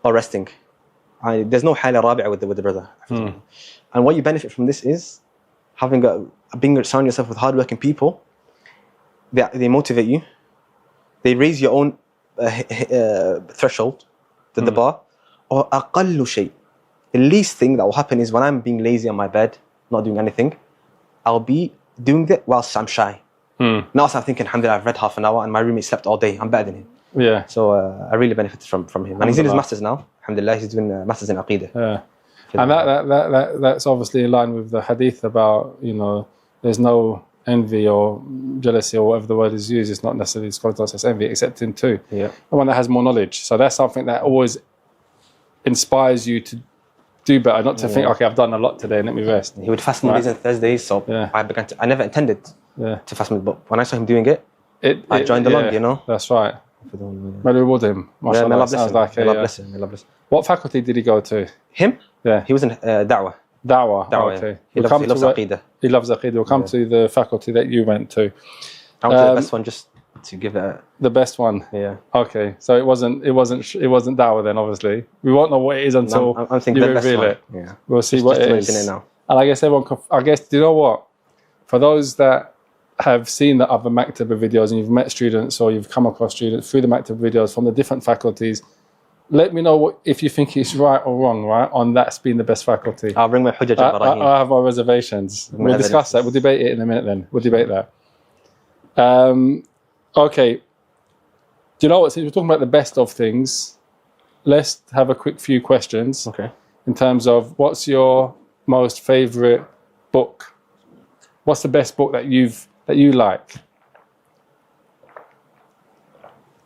or resting. There's no حالة رابعة with the brother. And what you benefit from this is being surround yourself with hardworking people. They motivate you. They raise your own threshold, the bar. Or أقل شيء. The least thing that will happen is when I'm being lazy on my bed, not doing anything, I'll be doing that whilst I'm shy. Now I'm thinking, alhamdulillah, I've read half an hour and my roommate slept all day. I'm better than him. Yeah. So I really benefited from him. And he's in his masters now. Alhamdulillah, he's doing masters in Aqidah. Yeah. And that's obviously in line with the hadith about, there's no envy or jealousy or whatever the word is used. It's not necessarily scholars says envy, except in 2. Yeah. The one that has more knowledge. So that's something that always inspires you to do better, not to think, okay, I've done a lot today, let me rest. He would fast Mondays and Thursdays, so I never intended to fast Mondays, but when I saw him doing it, I joined along, That's right. May Allah reward him. May Allah bless him. What faculty did he go to? Him? Yeah. He was in Da'wah. Da'wah, okay. He loves Aqidah. He loves Aqidah. We'll come to the faculty that you went to. I went to the best one, just to give it the best one. yeah. Okay, so it wasn't dawah then. Obviously, we won't know what it is until I'm thinking you the best reveal one. it. Yeah. We'll see what it is. It now. And I guess everyone. I guess, do you know what? For those that have seen the other Maktaba videos and you've met students or you've come across students through the Maktaba videos from the different faculties, let me know if you think it's right or wrong, right, on that's been the best faculty. I'll bring my hujjaj al-Baraheen. I have my reservations. We'll discuss that. We'll debate it in a minute then. We'll debate that. Okay. Do you know what? Since we're talking about the best of things, let's have a quick few questions. Okay. In terms of what's your most favourite book? What's the best book that you like?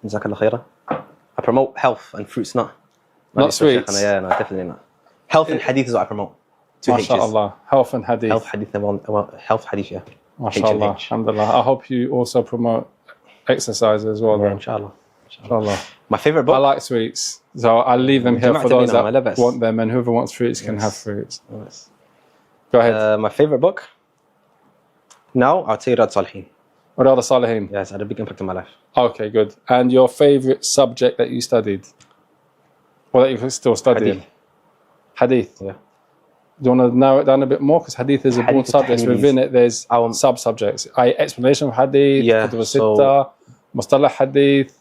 Jazakallah khairah. I promote health and fruits, not sweets. Yeah, no, definitely not. Health and hadith is what I promote. MashaAllah. Health and hadith. Health hadith, health hadith, yeah. MashaAllah. Alhamdulillah. I hope you also promote exercise as well. Yeah, Then. inshallah. Inshallah. My favorite book. I like sweets, so I'll leave them here for those that want them, and whoever wants fruits can have fruits. Yes. Go ahead. My favorite book. Now I'll say Riyadh Salihin. Riyadh Salihin. Yes, it had a big impact on my life. Okay, good. And your favorite subject that you studied, or that you're still studying? Hadith. Yeah. Do you want to narrow it down a bit more? Because hadith is a broad subject. Within it, there's sub-subjects. Explanation of hadith, yeah, kutub al-sitta, mustalah hadith,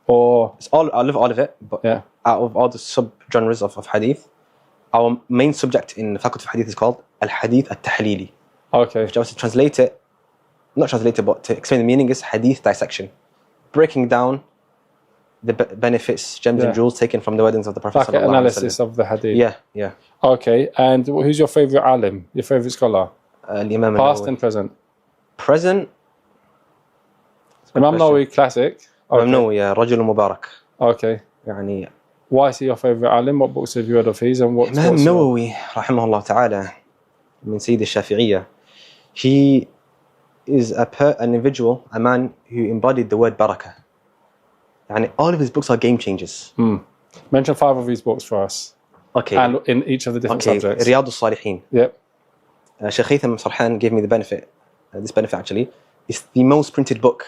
or... I love all of it, but yeah. Out of all the sub-genres of hadith, our main subject in the Faculty of Hadith is called al-hadith al-tahlili. Okay. If I was to translate it, not translate it, but to explain the meaning, is hadith dissection. Breaking down the benefits, gems and jewels taken from the weddings of the Prophet. Like an analysis of the hadith. Yeah, yeah. Okay, and who's your favourite alim, your favourite scholar? Imam Past and present? Present? Imam Nawawi, classic. Imam Nawawi, yeah. Rajul Mubarak. Okay. يعني Why is he your favourite alim? What books have you read of his? And what? Imam Nawawi, rahimahullah ta'ala, من سيد الشافعية. He is an individual, a man who embodied the word barakah. And all of his books are game changers. Mention 5 of his books for us. Okay. And in each of the different subjects. Riyadh al-Salihin. Yep. Shaykh Haytham Sarhan gave me the benefit, this benefit actually. It's the most printed book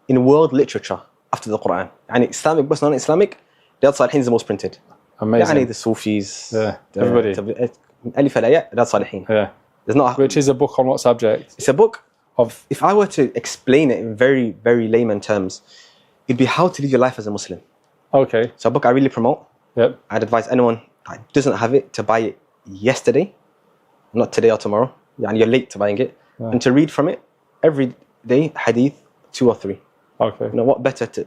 in world literature after the Quran. And Islamic books, non-Islamic, Riyadh al-Salihin is the most printed. Amazing. يعني the Sufis. Yeah, everybody. Alif al-Ayat, Riyadh al-Salihin. Yeah. There's not Which is a book on what subject? It's a book of, if I were to explain it in very, very layman terms, it'd be how to live your life as a Muslim. Okay. So a book I really promote. Yep. I'd advise anyone that doesn't have it to buy it yesterday, not today or tomorrow. And you're late to buying it. Yeah. And to read from it every day, hadith 2 or 3. Okay. You know what better to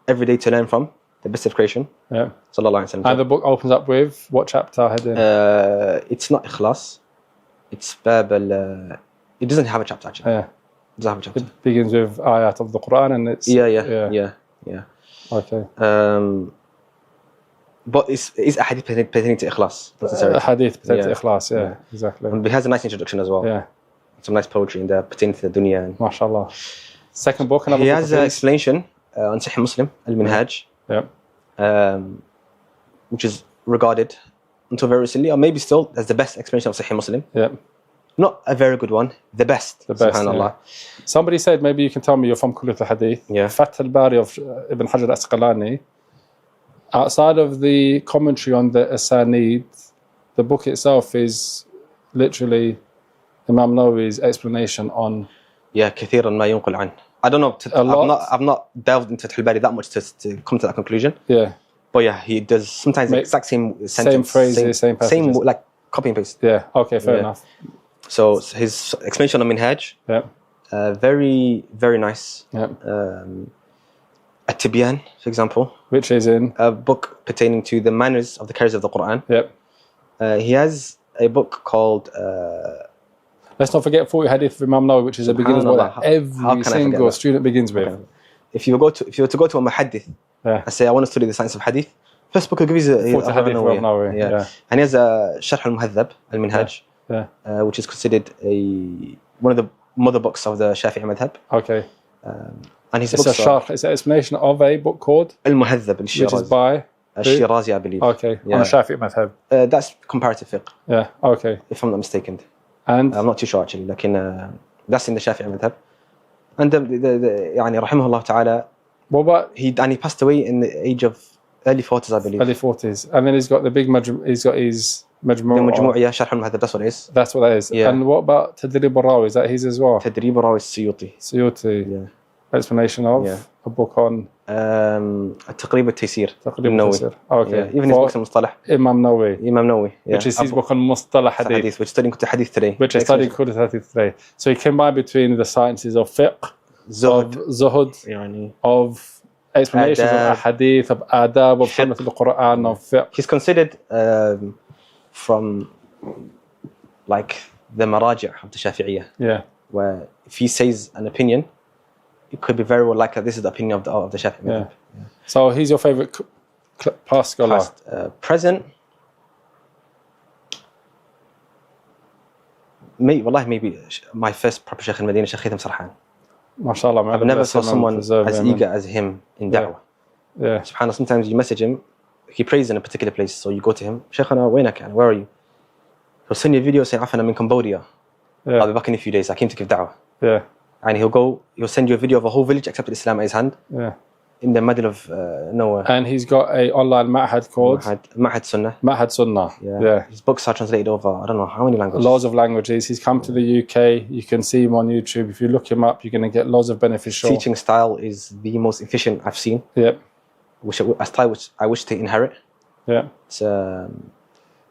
every day to learn from the best of creation. Yeah. Sallallahu Alaihi Wasallam. And the book opens up with what chapter heading? It's not Ikhlas. It's Bab al. It doesn't have a chapter actually. Yeah. It doesn't have a chapter. It begins with ayat of the Quran and it's... Yeah. Okay. But it's a hadith pertaining to Ikhlas. A hadith pertaining to Ikhlas, yeah. Exactly. And it has a nice introduction as well. Yeah. Some nice poetry in there pertaining to the dunya. And MashaAllah. Second book, another he book has an explanation on Sahih Muslim, Al-Minhaj. Yeah. Which is regarded until very recently, or maybe still, as the best explanation of Sahih Muslim. Yeah. Not a very good one, the best. The best, subhanallah. Yeah. Somebody said, maybe you can tell me, you're from Kulliyat al-Hadith. Yeah. Fath al-Bari of Ibn Hajar al-Asqalani. Outside of the commentary on the Asanid, the book itself is literally Imam Nawawi's explanation on... Yeah, كثيرا ما ينقل عنه. I don't know, I've not delved into Fath al-Bari that much to come to that conclusion. Yeah. But yeah, he does sometimes the exact same sentence. Same phrases, same passages. Same, like, copy and paste. Yeah, okay, fair enough. So his explanation on Minhaj, very, very nice. Yeah. At-Tibyan, for example. Which is in? A book pertaining to the manners of the carriers of the Quran. Yep. He has a book called... Let's not forget 40 Hadith of Imam Nawawi, which is a beginner's book that every single student begins with. Okay. If you were to go to a muhaddith, and say, I want to study the science of hadith, first book will give you is 40 Hadith of Imam Nawawi. Yeah. And he has a Sharh al-Muhadhab, al-Minhaj, which is considered one of the mother books of the Shafi'i madhab. Okay. And his it's an explanation of a book called Al-Muhadhab al-Shirazi. Which is by? Al-Shirazi, I believe. Okay, on the Shafi'i madhab. That's comparative fiqh. Yeah, okay. If I'm not mistaken. And? I'm not too sure actually, that's in the Shafi'i madhab. And يعني رحمه الله تعالى, What about he passed away in the age of early 40s, I believe. early 40s? And then he's got the big he's got his Majmu'. المجموعية شرح المهذب, that's what it is. That's what that is. Yeah. And what about Tadrib al-Rawi? Is that his as well? تدريب الراوي السيوطي. Suyuti. Yeah. Explanation of a book on التقريب التيسير. تقريب التيسير. Okay. Yeah. Even his books on مصطلح. Imam Nawawi. Imam Nawawi. Yeah. Which is his book on Mustalah Hadith. Which studying Hadith today. Which is studying Hadith today. So he combined between the sciences of fiqh, Zuhd. of zuhud, يعني. of explanations of hadith, of adab, of sunnah of the Quran, of fiqh. He's considered from like the maraji' of the Shafi'iyah. Yeah. Where if he says an opinion, it could be very well like this is the opinion of the Shafi'i. Yeah. So he's your favorite past scholar? Past, present, maybe my first proper Shaykh in Medina, Shaykh Haitham Sarhan. MashaAllah. I've never saw someone as eager as him in da'wah. Yeah. SubhanAllah, sometimes you message him, he prays in a particular place, so you go to him, Shaykhana, waynak, where are you? He'll send you a video saying, Afan, I'm in Cambodia. Yeah. I'll be back in a few days, I came to give da'wah. Yeah. And he'll send you a video of a whole village accepted Islam at his hand. Yeah. In the middle of nowhere. And he's got a online ma'had called Ma'had Sunnah. Ma'had Sunnah. Yeah. His books are translated over, I don't know how many languages. Loads of languages. He's come to the UK. You can see him on YouTube. If you look him up, you're going to get loads of beneficial. Teaching style is the most efficient I've seen. Yep. A style which I wish to inherit. Yeah. It's,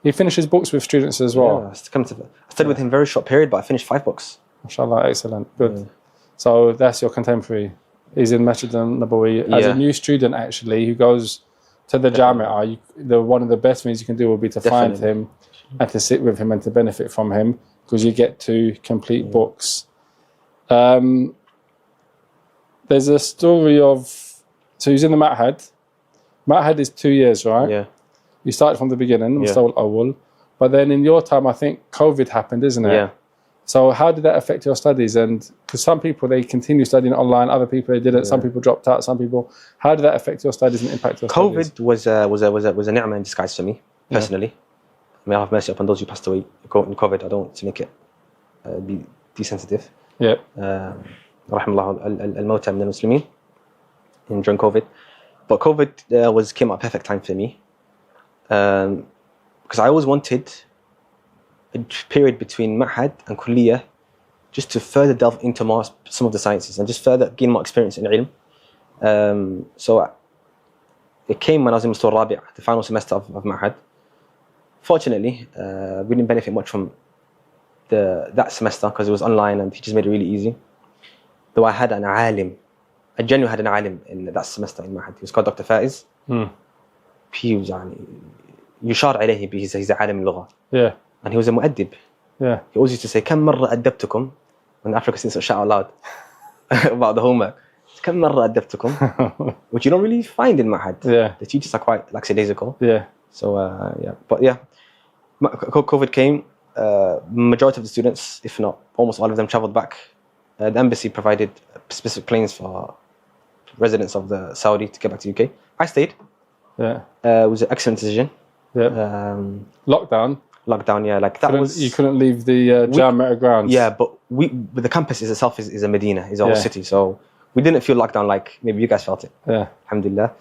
he finishes books with students as well. Yeah, I studied with him very short period, but I finished 5 books. MashaAllah, excellent. Good. Yeah. So that's your contemporary. He's in Masjid al-Nabawi. As a new student, actually, who goes to the Jami'ah, one of the best things you can do would be to find him and to sit with him and to benefit from him, because you get to complete books. There's a story of... So he's in the Ma'had. Ma'had is 2 years, right? Yeah. You started from the beginning, Mustawa al-Awwal. But then in your time, I think COVID happened, isn't it? Yeah. So how did that affect your studies? And because some people, they continue studying online, other people, they didn't. Yeah. Some people dropped out, some people... How did that affect your studies and impact your studies? COVID was a ni'mah in disguise for me, personally. May Allah have mercy upon those who passed away in COVID. I don't want to make it be desensitive. Yeah. Rahimullah al-Mawta min al-Muslimin during COVID. But COVID came at a perfect time for me. Because I always wanted a period between Ma'had and Kulliyah just to further delve into some of the sciences and just further gain more experience in ilm. So it came when I was in Mustawa al-Rabi', the final semester of Ma'had. Fortunately, we didn't benefit much from that semester because it was online and teachers made it really easy. Though I had an alim, I genuinely had an alim in that semester in Ma'had. He was called Dr. Faiz. He was يشار عليه به, he's a alim al-lugha. Yeah. And he was a mu'addib. Yeah. He always used to say, كم مرة أدبتكم? When the Africans say shout out loud about the homework. كم مرة أدبتكم? Which you don't really find in Ma'had. Yeah. The teachers are quite lackadaisical. Yeah. So, But yeah, COVID came. Majority of the students, if not almost all of them, traveled back. The embassy provided specific planes for residents of the Saudi to get back to the UK. I stayed. Yeah. It was an excellent decision. Yeah. Lockdown, yeah, like that was... You couldn't leave the Jami'ah grounds. Yeah, but the campus itself is a Medina, is a whole city, so we didn't feel locked down like maybe you guys felt it. Yeah. Alhamdulillah.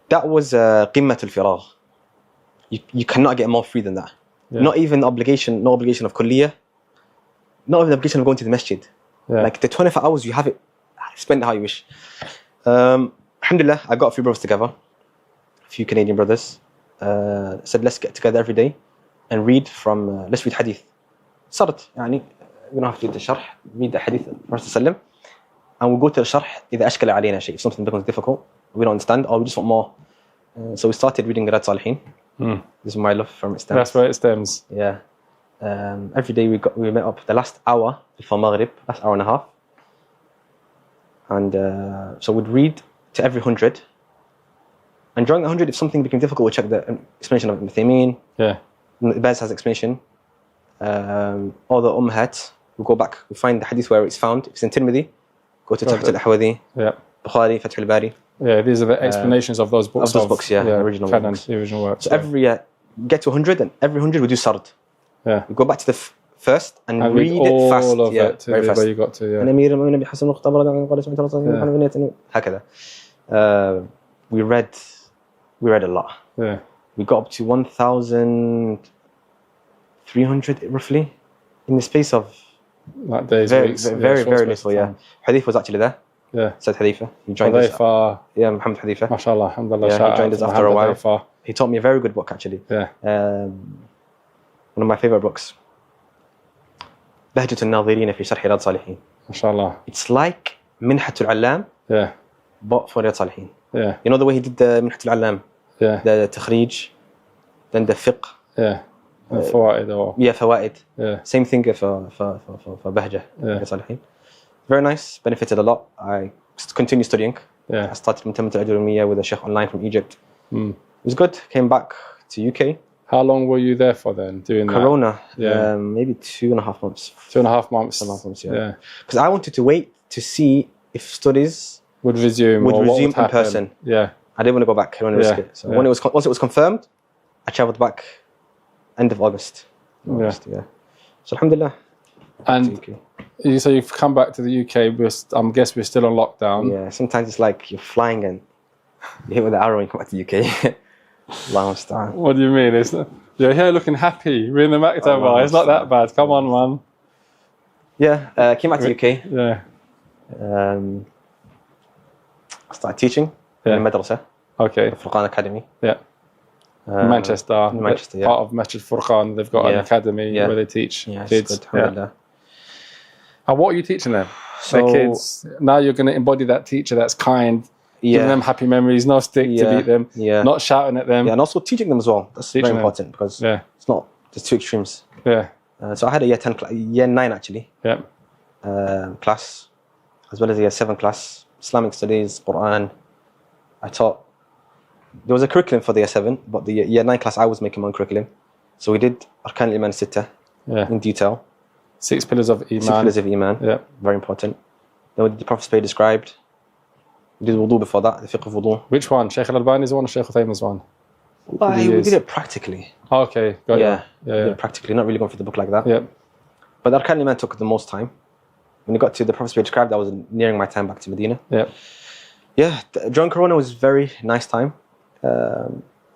That was قمة الفراغ. You cannot get more free than that. Yeah. Not even no obligation of kulliyah, not even the obligation of going to the masjid. Yeah. Like the 24 hours you have it, spend it how you wish. Alhamdulillah, I got a few brothers together, a few Canadian brothers. Said let's get together every day and read from let's read hadith. صارت يعني we don't have to read the sharh, read the hadith of Prophet ﷺ, and we'll go to the sharh إذا أشكل علينا شيء, if something becomes difficult, we don't understand, or we just want more. So we started reading Riyadh Salihin. This is my love from it stems. That's where it stems. Yeah. Every day we met up the last hour before Maghrib, last hour and a half. And so we'd read to every 100. And during the 100, if something became difficult, we'd check the explanation of Ibn Uthaymeen. Yeah. Baz has explanation. All the Ummahat, we go back, we find the hadith where it's found. If it's in Tirmidhi, go to Tuhfat al-Ahwadhi, Bukhari, Fath al-Bari. Yeah, these are the explanations of those books. Of those books, original books. The original works. So every get to 100, and every 100 we do sard. Yeah. We go back to the first and read it all fast. of it to very the fast. way you got to. Yeah. أنا أمير المؤمنين بحسن مختبر قال سمعت رسول الله محمد هكذا. We read a lot. Yeah. We got up to 1,300 roughly in the space of Like days, very weeks. very short space little. of Yeah. time. Hadith was actually there. Yeah. Said Haditha. He joined us. Hadith, Yeah, Muhammad Haditha. mashallah, alhamdulillah. Yeah, shout he joined out us to after a Muhammad while. Hadith. He taught me a very good book actually. Yeah. One of my favorite books. بهجة الناظرين في شرح رياض الصالحين. Mashallah. It's like منحة العلام Yeah. but for رياض الصالحين. Yeah. You know the way he did the منحة العلام, Yeah. the تخريج, then the fiqh. Yeah. الفوائد or Yeah, فوائد. yeah. Same thing for بهجة رياض الصالحين. Very nice, benefited a lot. I continued studying. Yeah. I started متمة الأجرومية with a sheikh online from Egypt. Mm. It was good. Came back to UK. How long were you there for then doing Corona, Yeah. maybe 2.5 months. that? 2.5 months. 2.5 months, Yeah. yeah. Because I wanted to wait to see if studies Would resume. would or what resume would in happen. person. Yeah. I didn't want to go back. I didn't want to risk it. So Yeah. when once it was confirmed, I travelled back end of August. Yeah. So alhamdulillah. And so you've come back to the UK. I guess we're still on lockdown. Yeah, sometimes it's like you're flying and you hit with the arrow and you come back to the UK. Allahu musta'an. What do you mean? You're here looking happy. We're in the Maktaba. It's not that bad. Come on, man. Yeah, came back to the UK. Yeah. I started teaching in Madrasah, Okay. Furqan Academy. Yeah. Manchester. Manchester, yeah. Part of Masjid Furqan. They've got an academy where they teach Yeah, it's kids. good. Alhamdulillah. And what are you teaching them? So- The kids. Now you're going to embody that teacher that's kind, giving them happy memories, no stick to beat them, not shouting at them. Yeah, and also teaching them as well. That's Teaching very them. important because it's not just two extremes. Yeah. So I had a year 10, year 9 actually, Yeah. class, as well as a year 7 class, Islamic studies, Quran. I taught. There was a curriculum for the year 7, but the year 9 class I was making my own curriculum. So we did Arkan al-Iman Sitta in detail. 6 pillars of Iman. 6 pillars of Iman. Yeah. Very important. Then we did the Prophet's Prayer described. We did wudu before that, the fiqh of wudu. Which one? Sheikh Al-Albani's one or Sheikh Uthaymin's one? We did it practically. Oh, okay. Got Yeah, you. we did it practically, not really going through the book like that. Yeah. But the Arkan al-Iman took the most time. When it got to the Prophet's Prayer described, I was nearing my time back to Medina. Yeah. Yeah, during Corona was very nice time. I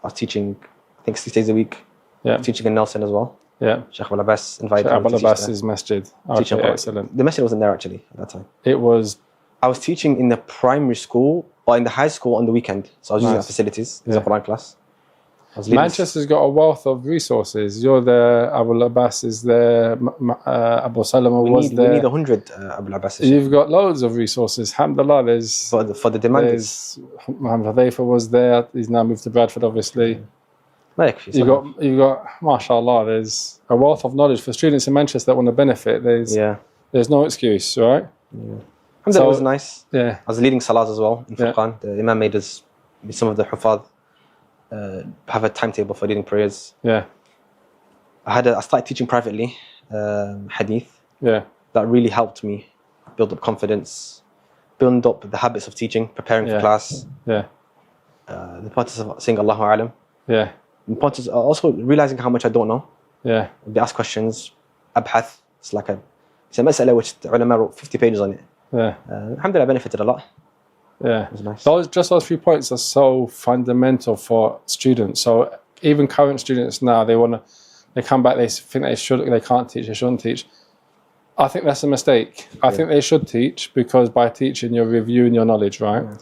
was teaching, I think 6 days a week. Yeah. Teaching in Nelson as well. Yeah. Sheikh Abdul Abbas invited Sheikh me to teach Abbas' masjid. Teaching Okay, Quran. excellent. The masjid wasn't there actually at that time. It was. I was teaching in the primary school or in the high school on the weekend. So I was using our facilities. It was a Quran class. I was leading Manchester's got a wealth of resources. You're there, Abdul Abbas is there, Abu Salama was there. We need 100 Abdul Abbas. You've got loads of resources. Alhamdulillah, there's For the demand. there's Muhammad Hadith was there. He's now moved to Bradford, obviously. You've got, mashallah, there's a wealth of knowledge for students in Manchester that want to benefit. There's no excuse, right? Alhamdulillah, it was nice. Yeah. I was leading salahs as well in Furqan. The Imam made us, some of the Hufad, have a timetable for leading prayers. Yeah. I started teaching privately, Hadith. Yeah. That really helped me build up confidence, build up the habits of teaching, preparing for class. Yeah. The importance of saying Allahu A'lam. Yeah. The importance also realizing how much I don't know. Yeah. They ask questions, abhath. It's a mas'ala which the ulama wrote 50 pages on it. Yeah. Alhamdulillah, I benefited a lot. Yeah. It was nice. Those few points are so fundamental for students. So even current students now, they come back, they think they can't teach, they shouldn't teach. I think that's a mistake. I think they should teach because by teaching you're reviewing your knowledge, right? Yeah.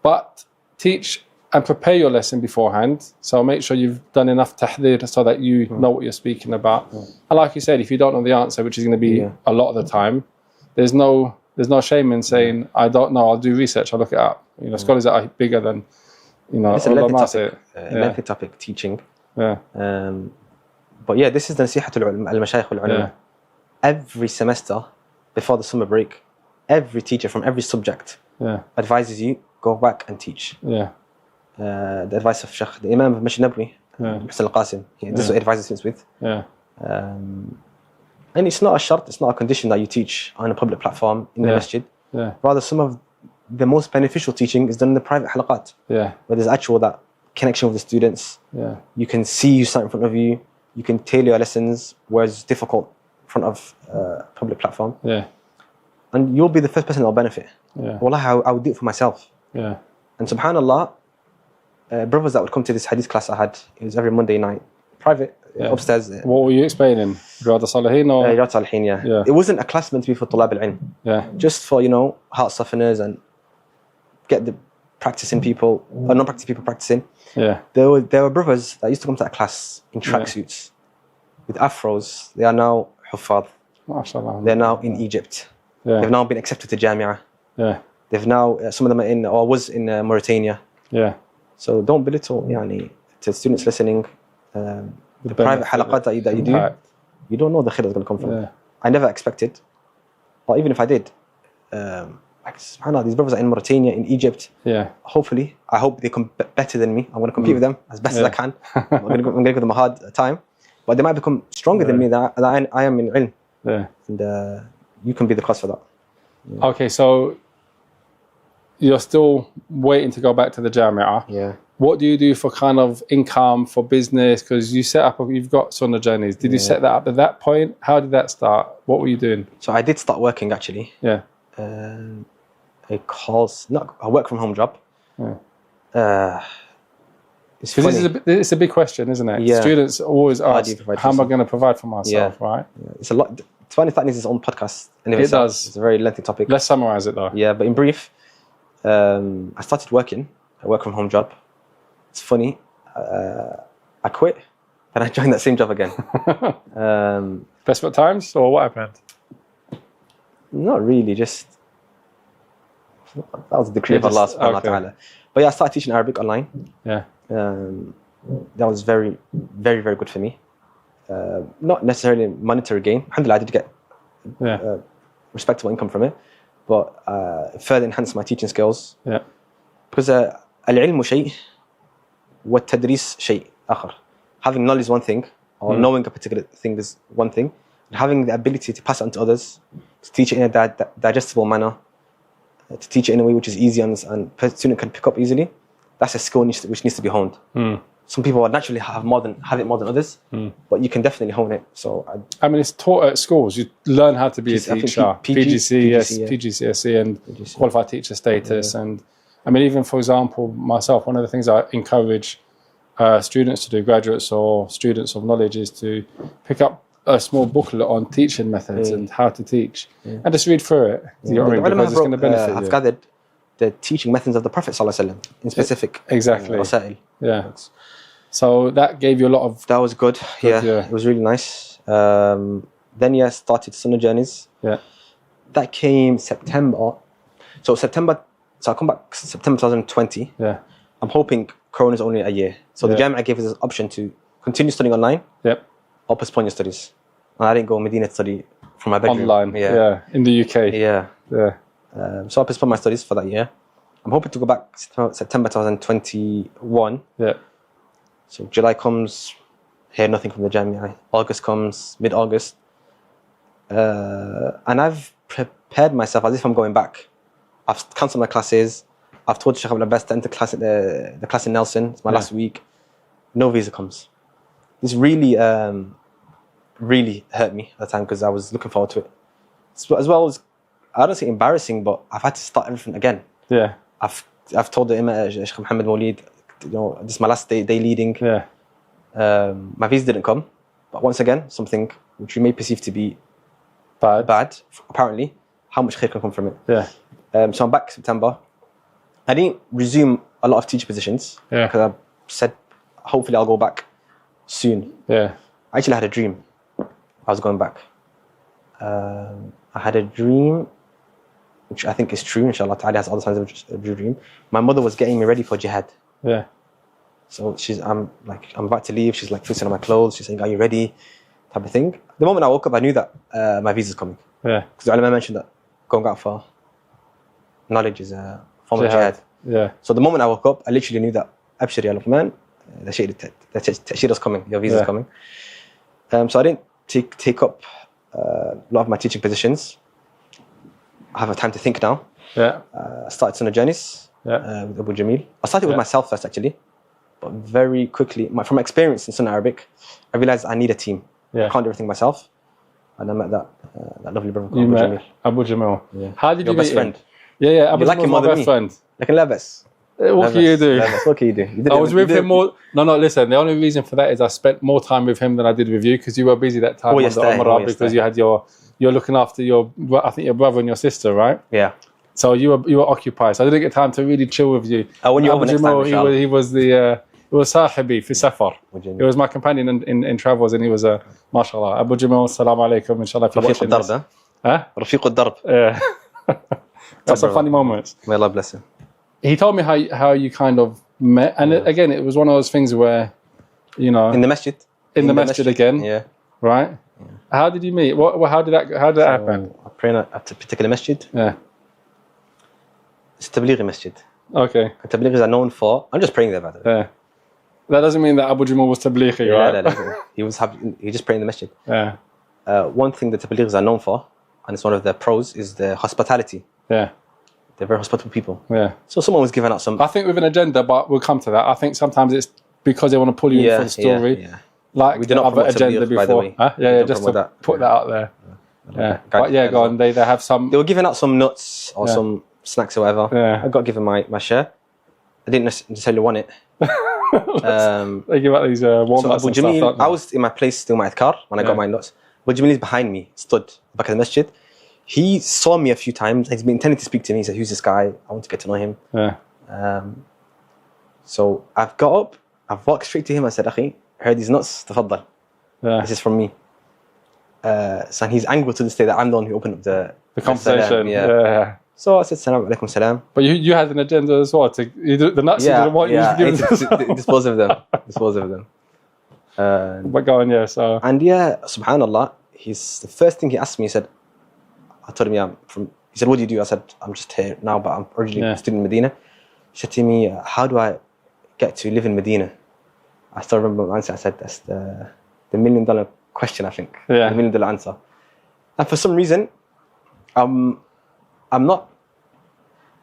But teach and prepare your lesson beforehand. So make sure you've done enough tahdir so that you know what you're speaking about. And like you said, if you don't know the answer, which is going to be a lot of the time, there's no shame in saying, I don't know, I'll do research, I'll look it up. Scholars are bigger than, it's a lengthy topic, teaching. Yeah. But yeah, this is the nasihat al-mashayikh wal-ulama. Every semester, before the summer break, every teacher from every subject advises you, go back and teach. Yeah. The advice of Sheikh, the Imam of Masjid Nabawi, Muhsin al-Qasim, this is what he advises students with. Yeah. And it's not a shart, it's not a condition that you teach on a public platform in the masjid. Yeah. Rather, some of the most beneficial teaching is done in the private halaqat. Yeah. Where there's actual that connection with the students. Yeah. You can see you sat in front of you. You can tailor your lessons, whereas it's difficult front of a public platform. Yeah. And you'll be the first person that'll benefit. Yeah. Wallahi, I would do it for myself. Yeah. And subhanAllah, brothers that would come to this hadith class I had, it was every Monday night, private, upstairs. What were you explaining? Riyadh al-Salihin or? Riyadh al-Salihin, yeah. It wasn't a class meant to be for Tulab al-Ilm. Yeah. Just for, heart softeners and get the practicing people, or non-practicing people practicing. Yeah. There were brothers that used to come to that class in tracksuits with afros. They are now Huffaz. MashaAllah. They're now in Egypt. Yeah. They've now been accepted to Jamia. Yeah. They've now, some of them are in, or was in Mauritania. Yeah. So don't belittle, to students listening, the private halaqat that you do, you don't know the khair that's going to come from. Yeah. I never expected, or even if I did, subhanAllah, these brothers are in Mauritania, in Egypt. Yeah. Hopefully, I hope they come better than me. I'm going to compete with them as best as I can. I'm going to give them a hard time. But they might become stronger than me, that I am in ilm. Yeah. And you can be the cause for that. Yeah. Okay, so you're still waiting to go back to the Jamia. Yeah. What do you do for kind of income, for business? Because you've got Sunnah Journeys. Did you set that up at that point? How did that start? What were you doing? So I did start working actually. Yeah. I work from home job. Yeah. It's it's a big question, isn't it? Yeah. Students always ask, how am I going to provide for myself, right? Yeah. It's a lot. It's funny that needs its own podcast. It does. It's a very lengthy topic. Let's summarize it though. Yeah, but in brief, I started working. I work from home job. It's funny. I quit, and I joined that same job again. Desperate times, or what happened? Not really. Just that was the decree of Allah subhanahu wa ta'ala. But yeah, I started teaching Arabic online. Yeah. That was very, very, very good for me. Not necessarily monetary gain. Alhamdulillah, I did get respectable income from it, but further enhanced my teaching skills. Yeah. Because العلم شيء والتدريس شيء آخر. Having knowledge is one thing, or knowing a particular thing is one thing. And having the ability to pass it on to others, to teach it in a digestible manner, to teach it in a way which is easy and a student can pick up easily, that's a skill which needs to be honed. Some people naturally have it more than others, but you can definitely hone it. So I mean, it's taught at schools. You learn how to be a teacher, PGCSE and qualified teacher status. And I mean, even for example, myself, one of the things I encourage students to do, graduates or students of knowledge, is to pick up a small booklet on teaching methods and how to teach, and just read through it. You know what I mean? Because it's going to benefit you. I've gathered the teaching methods of the Prophet ﷺ in specific. Exactly. Yeah. So that gave you a lot of... That was good. Yeah. It was really nice. Then started Sunnah Journeys. Yeah. That came September. So I come back September 2020. Yeah. I'm hoping Corona is only a year. So the Jamia gave us this option to continue studying online. Yep. Or postpone your studies. And I didn't go Medina to study from my bedroom. Online. Yeah. In the UK. Yeah. Yeah. So I postponed my studies for that year. I'm hoping to go back September 2021. Yeah. So July comes, hear nothing from the Jamia. August comes, mid-August. And I've prepared myself as if I'm going back. I've cancelled my classes. I've told Sheikh AbdulWahid to enter the class in Nelson. It's my last week. No visa comes. This really, really hurt me at the time because I was looking forward to it. As well as, I don't say embarrassing, but I've had to start everything again. Yeah. I've told the Imam, Sheikh Muhammad Maulid, this is my last day leading. Yeah. My visa didn't come, but once again, something which you may perceive to be bad, apparently, how much khair can come from it. Yeah. So I'm back September. I didn't resume a lot of teacher positions because I said, hopefully I'll go back soon. Yeah. I actually had a dream. I was going back. I had a dream, which I think is true. Inshallah ta'ala has all the signs of a dream. My mother was getting me ready for jihad. Yeah. So I'm about to leave. She's like fixing on my clothes. She's saying, "Are you ready?" Type of thing. The moment I woke up, I knew that my visa's coming. Yeah. Because the ulama mentioned that going out for knowledge is a form of jihad. Yeah. So the moment I woke up, I literally knew that Abshir ya Luqmaan, the Tashira's coming. Your visa's coming. So I didn't take up a lot of my teaching positions. I have time to think now. Yeah. I started Sunnah Journeys with Abu Jamil. I started with myself first, actually. But very quickly, from experience in Sunnah Arabic, I realized I need a team. I can't do everything myself. and I met that lovely brother called You Abu met Jamil. Abu Jamil. Yeah. How did Your you best meet friend. him? Yeah, Abu You like Jamil's him my more than best me. friend. Like in Labas. What can you do? What can you do? I was with him more. No, listen. The only reason for that is I spent more time with him than I did with you because you were busy that time on the Umrah because you had you're looking after I think your brother and your sister, right? Yeah. So you were occupied. So I didn't get time to really chill with you. When you're over next time, he was sahibi fi safar. He was my companion in travels, and he was mashallah. Abu Jamil, salam alaikum. Inshallah, if you're watching this. Rafiq al-Darb. Yeah. That's some funny moments. May Allah bless him. He told me how you kind of met, and again, it was one of those things where, in the masjid. In the masjid again. Yeah. Right. Yeah. How did you meet? How did that happen? I pray at a particular masjid. Yeah. It's Tablighi masjid. Okay. And Tablighis are known for. I'm just praying there, by the way. Yeah. That doesn't mean that Abu Jamal was Tablighi, right? No. He just praying in the masjid. Yeah. One thing that Tablighis are known for, and it's one of their pros, is their hospitality. Yeah. They're very hospitable people. Yeah. So someone was giving out some. I think with an agenda, but we'll come to that. I think sometimes it's because they want to pull you in for the story. Yeah. Like we did not other agenda before. By the way. Yeah, just to put that out there. Yeah. But yeah, go on. They have some. They were giving out some nuts or some snacks or whatever. Yeah. I got given my share. I didn't necessarily want it. They give out these walnuts so Abu and Jamil, stuff. I was in my place doing my adhkar when I got my nuts. Abu Jamil is behind me, stood back at the masjid. He saw me a few times. He's been intending to speak to me. He said, "Who's this guy? I want to get to know him." Yeah. So I've got up. I've walked straight to him. I said, "Akhi, heard these nuts. Tafaddal. Yeah. This is from me." So he's angry to this day that I'm the one who opened up the conversation. Yeah. So I said, "Salam alaikum salam." But you had an agenda as well. The nuts you didn't want. Dispose of them. But going, yeah. So. And yeah, subhanallah, the first thing he asked me, he said, I told him, he said, "What do you do?" I said, "I'm just here now, but I'm originally a student in Medina." He said to me, "How do I get to live in Medina?" I still remember my answer. I said, "That's the $1 million question, I think." Yeah. The $1 million answer. And for some reason, I'm an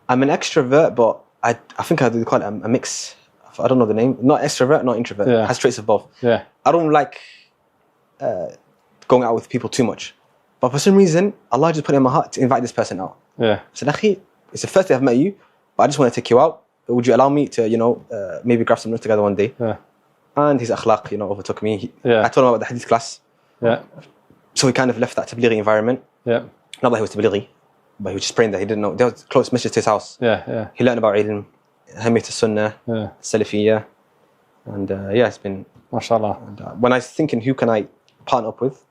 extrovert, but I think I do call it a mix. I don't know the name. Not extrovert, not introvert. Yeah. Has traits of both. Yeah. I don't like going out with people too much. But for some reason, Allah just put it in my heart to invite this person out. Yeah. I said, "Akhi, it's the first day I've met you, but I just want to take you out. Would you allow me to, maybe grab some lunch together one day?" Yeah. And his akhlaq, overtook me. Yeah. I told him about the hadith class. Yeah. So he kind of left that Tablighi environment. Yeah. Not that he was Tablighi, but he was just praying there. He didn't know. There was close masjid to his house. Yeah. Yeah. He learned about ilm, Hamiyat al-Sunnah, Salafiyya. And it's been... MashaAllah. When I was thinking, who can I partner up with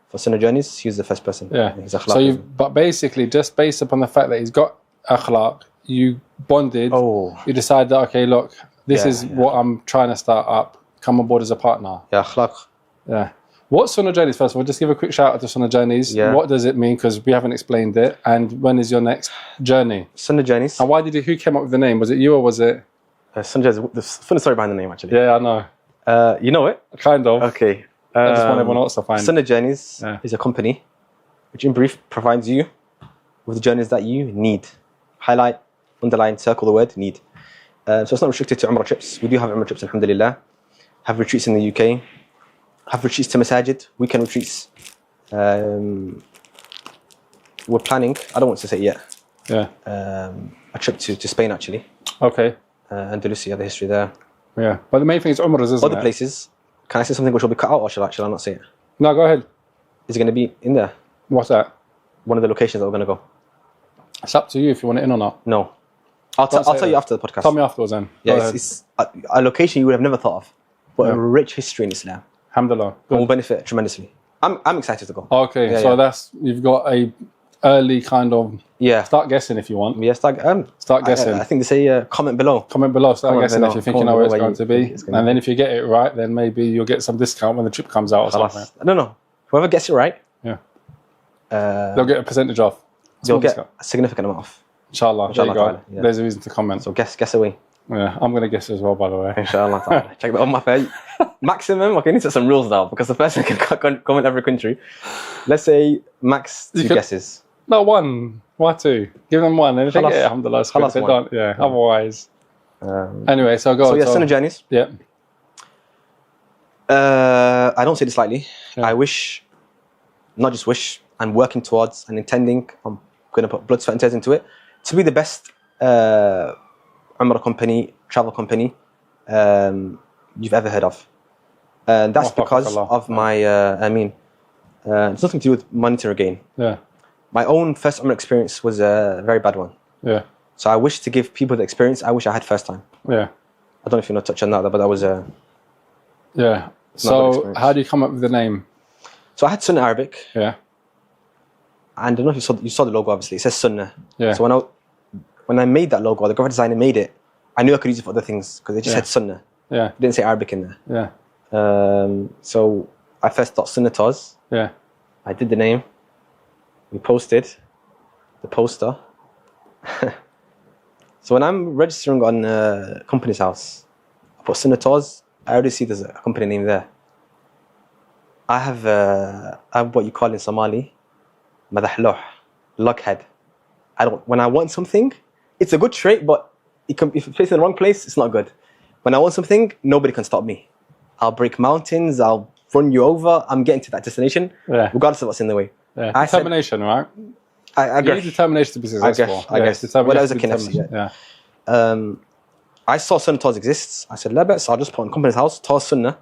for Sunnah Journeys, he was the first person. Yeah. His akhlaq. But basically, just based upon the fact that he's got akhlaq, you bonded. Oh. You decided that, okay, look, this is what I'm trying to start up. Come on board as a partner. Yeah, akhlaq. Yeah. What's Sunnah Journeys, first of all? Just give a quick shout out to Sunnah Journeys. Yeah. What does it mean? Because we haven't explained it. And when is your next journey? Sunnah Journeys. And who came up with the name? Was it you or was it? Sunnah Journeys, the funny story behind the name, actually. Yeah, I know. You know it? Kind of. Okay. I just want everyone else to find. Sunnah Journeys is a company which, in brief, provides you with the journeys that you need. Highlight, underline, circle the word need. So it's not restricted to Umrah trips. We do have Umrah trips, alhamdulillah. Have retreats in the UK. Have retreats to Masajid. Weekend retreats. We're planning, I don't want to say it yet. Yeah. A trip to Spain, actually. Okay. Andalusia, the history there. Yeah. But the main thing is Umrahs, isn't it? Other places. Can I say something which will be cut out, or shall I not say it? No, go ahead. Is it going to be in there? What's that? One of the locations that we're going to go. It's up to you if you want it in or not. No. I'll tell you after the podcast. Tell me afterwards then. Yeah, it's a location you would have never thought of, but a rich history in Islam. Alhamdulillah. And will benefit tremendously. I'm excited to go. Okay, you've got a early kind of... Yeah. Start guessing if you want. Yeah, start guessing. I think they say comment below. Comment below, start guessing if you think you know where it's going to be. And then if you get it right, then maybe you'll get some discount when the trip comes out or something. I don't know. Whoever gets it right, they'll get a percentage off. They'll get a significant amount off. Inshallah. There you go. Yeah. There's a reason to comment. So guess away. Yeah, I'm going to guess as well, by the way. Inshallah. Check that on my face. Maximum, okay, I need to set some rules now because the person can comment every country. Let's say max 2 guesses. No, 1. Why 2? Give them 1. And if they get it, alhamdulillah, it's good. If they don't, otherwise. Anyway, so go on. So yeah, Sunnah Journeys. Yeah. I don't say this lightly. Yeah. I wish not just wish, I'm working towards and intending, I'm going to put blood, sweat and tears into it, to be the best Umrah company, travel company you've ever heard of. And that's because of my, it's nothing to do with monetary gain. Yeah. My own first Umrah experience was a very bad one. Yeah. So I wish to give people the experience I wish I had first time. Yeah. I don't know if you want to touch on that, but that was a... Yeah. So how do you come up with the name? So I had Sunnah Arabic. Yeah. And I don't know if you saw the logo, obviously. It says Sunnah. Yeah. So when I made that logo, the graphic designer made it, I knew I could use it for other things because it just said Sunnah. Yeah. It didn't say Arabic in there. Yeah. So I first thought Sunnah Taz. Yeah. I did the name. We posted the poster. So when I'm registering on company's house, I put Sunnah Taz. I already see there's a company name there. I have what you call in Somali, madahloh, luckhead. When I want something, it's a good trait, but if it's placed in the wrong place, it's not good. When I want something, nobody can stop me. I'll break mountains, I'll run you over, I'm getting to that destination, regardless of what's in the way. Yeah. Determination, right? I guess. You need determination to be successful. I guess. Well, that was a Kinesi. Yeah. I saw Sunnah Taz exists. I said, Labas, I'll just put on company's house, Taz Sunnah,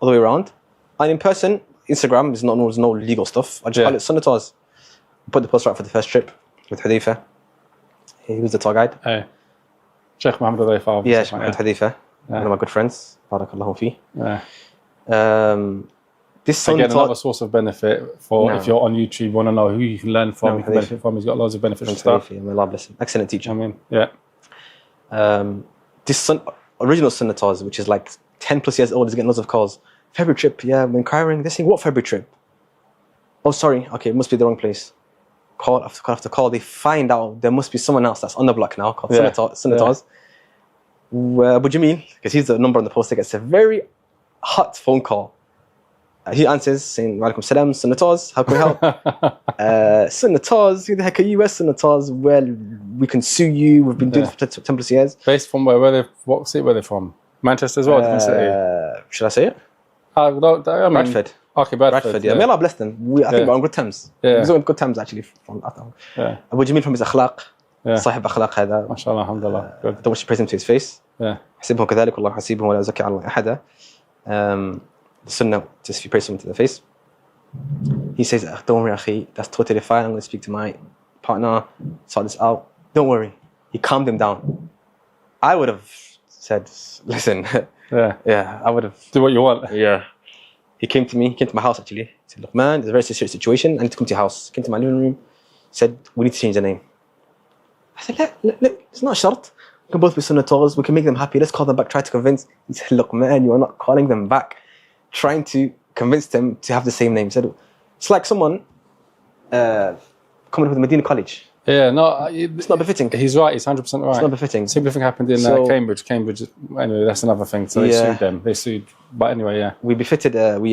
all the way around. And in person, Instagram, there's no legal stuff. I just call it Sunnah Taz. Put the poster out for the first trip with Haditha. He was the tour guide. Hey. Sheikh Muhammad Haditha. Yeah, Sheikh Muhammad Haditha. One of my good friends. Barakallahu fi. Yeah. This again, another source of benefit for if you're on YouTube, you want to know who you can learn from, you can benefit from. He's got loads of beneficial stuff. Allah bless him. Excellent teacher. I mean, yeah. This original Sunnah Taz, which is like 10 plus years old, is getting loads of calls. February trip, yeah, I'm inquiring. This thing, what February trip? Oh, sorry. Okay, it must be the wrong place. Call after call. They find out there must be someone else that's on the block now called Sunnah Taz. What do you mean? Because he's the number on the poster. Gets a very hot phone call. He answers saying, Walaikum salam, Sunnah Taz, how can we help? Sunnah Taz, who the heck are you? Where's Sunnah Taz? Well, we can sue you. We've been doing it for 10 plus years. Based from what city were they from? Manchester as well, different city? Should I say it? Bradford. Okay, Bradford. Yeah. May Allah bless them. I think we're on good terms. Yeah. We're on good terms actually. What do you mean from his akhlaq? صاحب أخلاق هذا. ما شاء الله, alhamdulillah. I don't wish to praise him to his face. حسبه كذلك والله حسيبه ولا يزكي على الله أحدا. The sunnah, just if you praise him to the face. He says, don't worry, akhi, that's totally fine. I'm going to speak to my partner, sort this out. Don't worry. He calmed him down. I would have said, listen. I would have. Do what you want. Yeah. He came to my house actually. He said, look, man, there's a very serious situation. I need to come to your house. He came to my living room. He said, we need to change the name. I said, look, it's not shart. We can both be Sunnah Taz. We can make them happy. Let's call them back. Try to convince. He said, look, man, you are not calling them back. Trying to convince them to have the same name. He said, it's like someone coming up with Madinah College. Yeah, no, it's not befitting. He's right. He's 100% right. It's not befitting. Similar thing happened in Cambridge. Anyway, that's another thing. So they sued them. They sued. But anyway, yeah. We befitted. We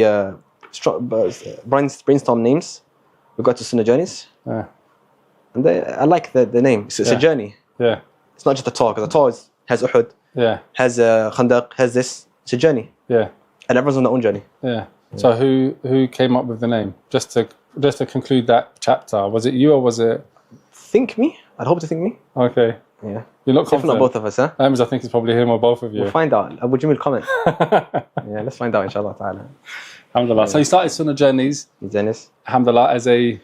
brainstormed names. We got to Sunnah Journeys. Yeah. And I like the name. It's a journey. Yeah. It's not just a tour, because a tour has Uhud. Yeah. Has Khandaq. Has this. It's a journey. Yeah. And everyone's on their own journey. Yeah. So who came up with the name? Just to conclude that chapter, was it you or was it? Think me. I'd hope to think me. Okay. Yeah. You're not confident? If not both of us, huh? I think it's probably him or both of you. We'll find out. Would you comment? Yeah, let's find out, inshallah ta'ala. Alhamdulillah. Yeah. So you started Sunnah Journeys. Alhamdulillah, as a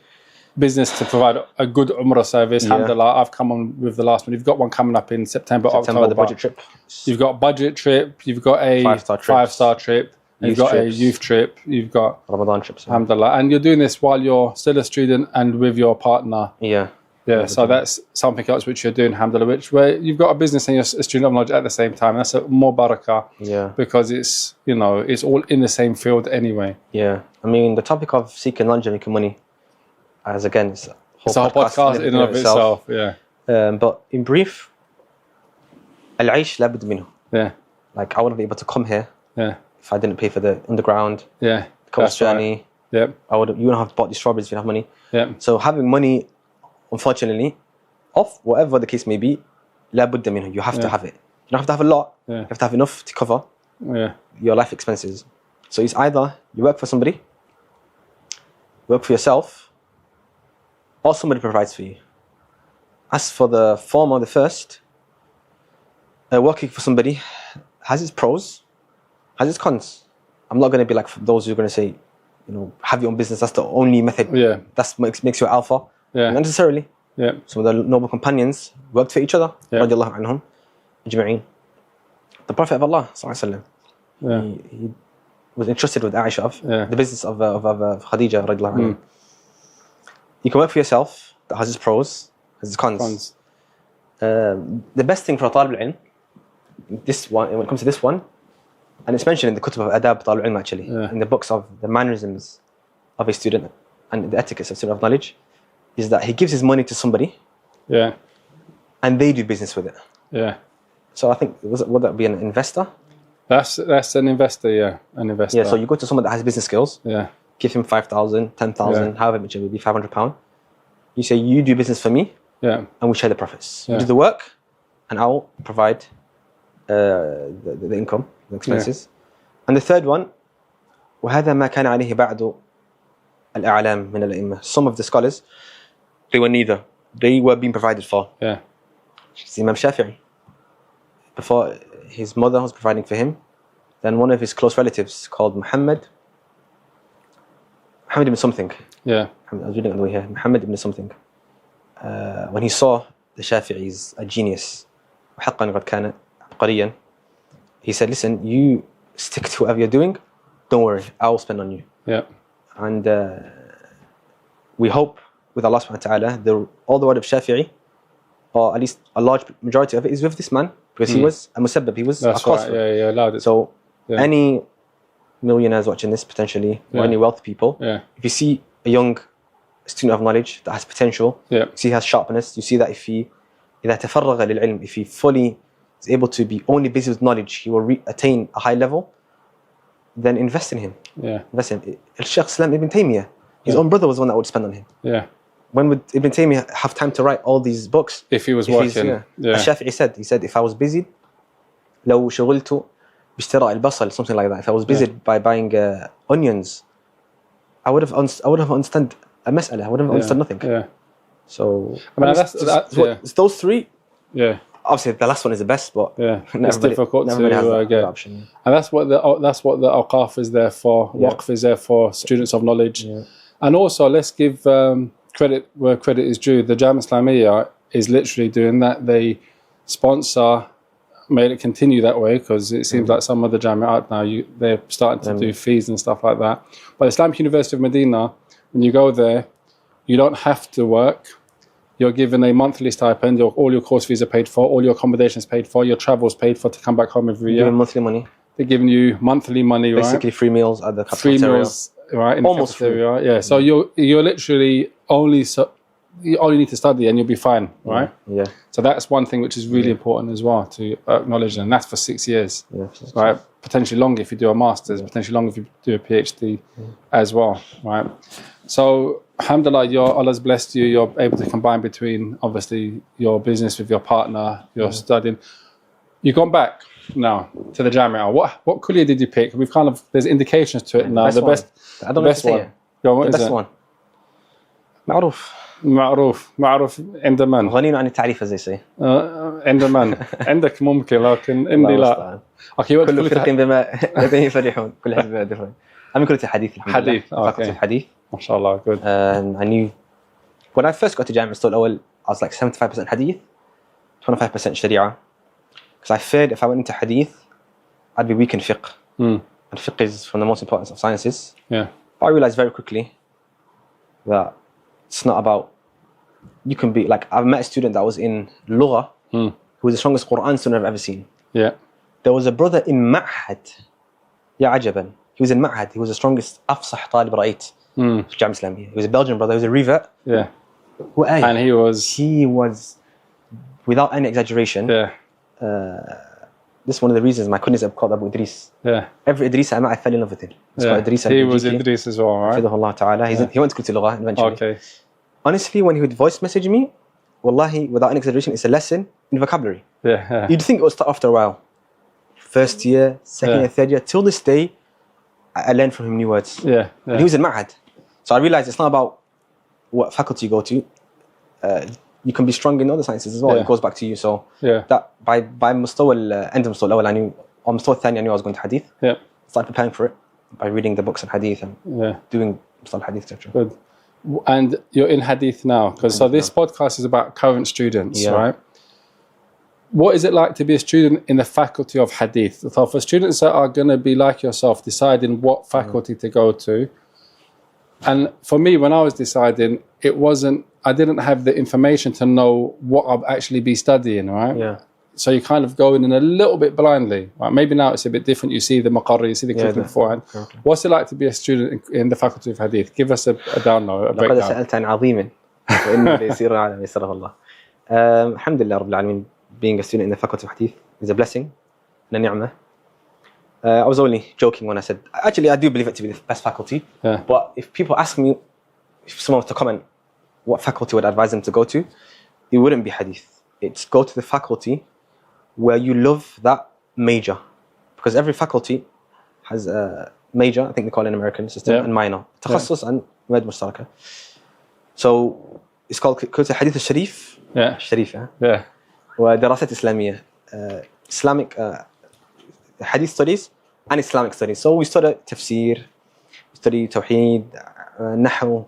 business to provide a good Umrah service. Yeah. Alhamdulillah, I've come on with the last one. You've got one coming up in September, October. The budget trip. You've got a budget trip. You've got a five-star trip. You've got a youth trip. You've got Ramadan trips. Alhamdulillah. And you're doing this while you're still a student and with your partner. Yeah. Yeah, so that's something else which you're doing, alhamdulillah, where you've got a business and you're a student of knowledge at the same time. That's a more barakah. Yeah. Because it's, it's all in the same field anyway. Yeah. I mean, the topic of seeking knowledge and making money, as again, it's a whole podcast in and of itself. Yeah. But in brief, al-aish la budda minhu. Yeah. Like, I wouldn't be able to come here. Yeah. If I didn't pay for the underground. Yeah. The coast journey. Right. Yep. You wouldn't have bought these strawberries if you didn't have money. Yeah. So having money, unfortunately, off whatever the case may be, la budda minhu. You have to have it. You don't have to have a lot. Yeah. You have to have enough to cover your life expenses. So it's either you work for somebody, work for yourself, or somebody provides for you. As for the former, the first, working for somebody has its pros, has its cons. I'm not going to be like those who are going to say, have your own business, that's the only method. Yeah. That makes you alpha. Yeah. Not necessarily. Yeah. Some of the noble companions worked for each other. Yeah. رضي الله عنهم أجمعين. The Prophet of Allah yeah. he was entrusted with Aisha of yeah. the business of Khadija رضي الله عنها. You can work for yourself. That has its pros, has its cons. The best thing for a talib al-ilm, this one, when it comes to this one, and it's mentioned in the kutub of adab talib al-ilm actually, in the books of the mannerisms of a student and the etiquettes of student of knowledge, is that he gives his money to somebody, and they do business with it. Yeah. So I think would that be an investor? That's an investor, yeah, an investor. Yeah. So you go to someone that has business skills. Yeah. Give him 5,000, 10,000, however much it would be, £500. You say you do business for me. Yeah. And we share the profits. Yeah. You do the work, and I'll provide the income, the expenses. Yeah. And the third one, وهذا ما كان عليه بعض الأعلام من الأئمة. Some of the scholars, they were neither. They were being provided for. Yeah. Imam Shafi'i, before his mother was providing for him, then one of his close relatives called Muhammad ibn something. Yeah. I was reading on the way here. Muhammad ibn something. When he saw the Shafi'is, a genius, وحقا قد كان عبقريا, he said, listen, you stick to whatever you're doing, don't worry, I will spend on you. Yeah. And we hope with Allah subhanahu wa ta'ala, all the word of Shafi'i, or at least a large majority of it, is with this man, because he was a musabbab, he was That's a cause. Right. Yeah, allowed it. So any millionaires watching this potentially, or any wealthy people, if you see a young student of knowledge that has potential, you see he has sharpness, you see that if he إذا تفرغ للعلم, if he fully is able to be only busy with knowledge, he will attain a high level, then invest in him. Invest in him. Shaykh Islam Ibn Taymiyyah, his own brother was the one that would spend on him. When would Ibn Taymiyyah have time to write all these books? If he was working. Al-Shafi'i said, if I was busy, لو شغلت باشتراء البصل, something like that. If I was busy by buying onions, I would have understood a mas'ala. I would have understood nothing. So I mean, it's those three. Yeah. Obviously, the last one is the best, but it's difficult to get. Option. And that's what the awqaf is there for. Waqf is there for students of knowledge. And also, let's give credit where credit is due. The Jam Islamiyya is literally doing that. They sponsor, made it continue that way, because it seems like some of the Jami'at now, they're starting to do fees and stuff like that. But Islamic University of Medina, when you go there, you don't have to work. You're given a monthly stipend. All your course fees are paid for. All your accommodations paid for. Your travel's paid for to come back home every year. Monthly money. They're giving you monthly money, basically free meals at the cafeteria. 3 meals, right? In almost the cafeteria, free. Yeah. So you're literally you only need to study and you'll be fine, right? Yeah. So that's one thing which is really important as well to acknowledge, and that's for 6 years, right? Potentially longer if you do a master's, potentially longer if you do a PhD as well, right? So, alhamdulillah, Allah's blessed you. You're able to combine between, obviously, your business with your partner, your studying. You've gone back now to the Jamia. What kulliyah did you pick? There's indications to it now. The best one. The best one. معروف عند من؟ غني عن التعريف زي شيء. عند من؟ عندك ممكن لكن عندي لا. كل فرق بما لديه فرحون. كل حزب بما يفرحون. I'm كلية الحديث. Faculty of Hadith. ما شاء الله, good. I knew when I first got to Jamia الصف الأول, I was like 75% Hadith, 25% Sharia. Because I feared if I went into Hadith, I'd be weak in fiqh. And fiqh is from the most important of sciences. Yeah. But I realized very quickly that it's not about, you can be like, I've met a student that was in Lugha, who was the strongest Quran student I've ever seen. Yeah. There was a brother in Ma'had, Ya Ajaban. He was in Ma'had, he was the strongest Afsah Talib Ra'it for Jam Islamiyya. He was a Belgian brother, he was a revert. Yeah. And he was, without any exaggeration, this is one of the reasons my kunyas are called Abu Idris. Yeah. Every Idris I met, I fell in love with him. He was Idris as well, right? Fidahullah Ta'ala. He went to Kulti Lugha eventually. Okay. Honestly, when he would voice message me, wallahi, without any exaggeration, it's a lesson in vocabulary. Yeah. You'd think it would start after a while. First year, second year, third year. Till this day, I learned from him new words. Yeah. And he was in Ma'had. So I realized it's not about what faculty you go to. You can be strong in other sciences as well. It goes back to you. So that by مستوى end مستوى الأول I knew, or مستوى الثاني I knew I was going to hadith. Started preparing for it by reading the books on hadith and doing مصطلح hadith, etc. Good. And you're in hadith now, because so this podcast is about current students, right? What is it like to be a student in the Faculty of Hadith? So for students that are going to be like yourself, deciding what faculty to go to, and for me, when I was deciding, I didn't have the information to know what I'd actually be studying, right? Yeah. So you kind of go in a little bit blindly. Right? Maybe now it's a bit different. You see the maqarri, you see the curriculum beforehand. Okay. What's it like to be a student in the Faculty of Hadith? Give us a download, a breakdown. لقد سألت عن عظيم وإنه يسير على ما يسره الله. الحمد لله رب العالمين. Being a student in the Faculty of Hadith is a blessing and a ni'mah. I was only joking when I said, actually I do believe it to be the best faculty. But if people ask me, if someone was to comment what faculty would I advise them to go to, it wouldn't be Hadith. It's go to the faculty where you love that major. Because every faculty has a major, I think they call it an American system, and minor. تخصص and مواد مشتركة. So it's called Hadith al-Sharif. Sharif, ودراسات إسلامية. Islamic Hadith studies and Islamic studies. So we study tafsir, we study tawheed, نحو,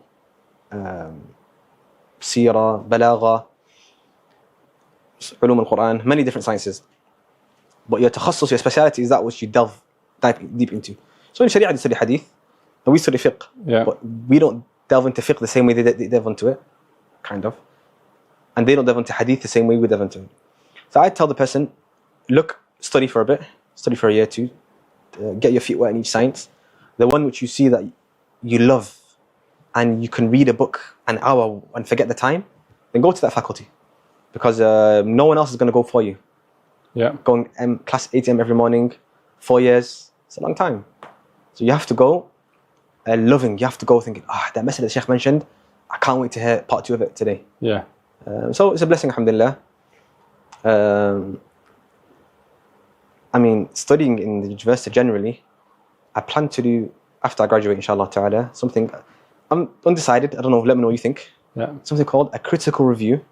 سيرة, balagha, علوم القرآن, many different sciences. But your تخصص, your speciality is that which you dive deep into. So in Sharia, you study Hadith, and we study fiqh. But we don't delve into fiqh the same way they delve into it, kind of. And they don't delve into Hadith the same way we delve into it. So I tell the person, look, study for a bit, study for a year or two, get your feet wet in each science. The one which you see that you love, and you can read a book an hour and forget the time, then go to that faculty. Because no one else is going to go for you. Going class 8 a.m. every morning, 4 years, it's a long time. So you have to go loving, you have to go thinking, that message that Sheikh mentioned, I can't wait to hear part 2 of it today. So it's a blessing, alhamdulillah. I mean, studying in the university generally, I plan to do, after I graduate, inshallah ta'ala, something, I'm undecided, I don't know, let me know what you think. Something called a critical review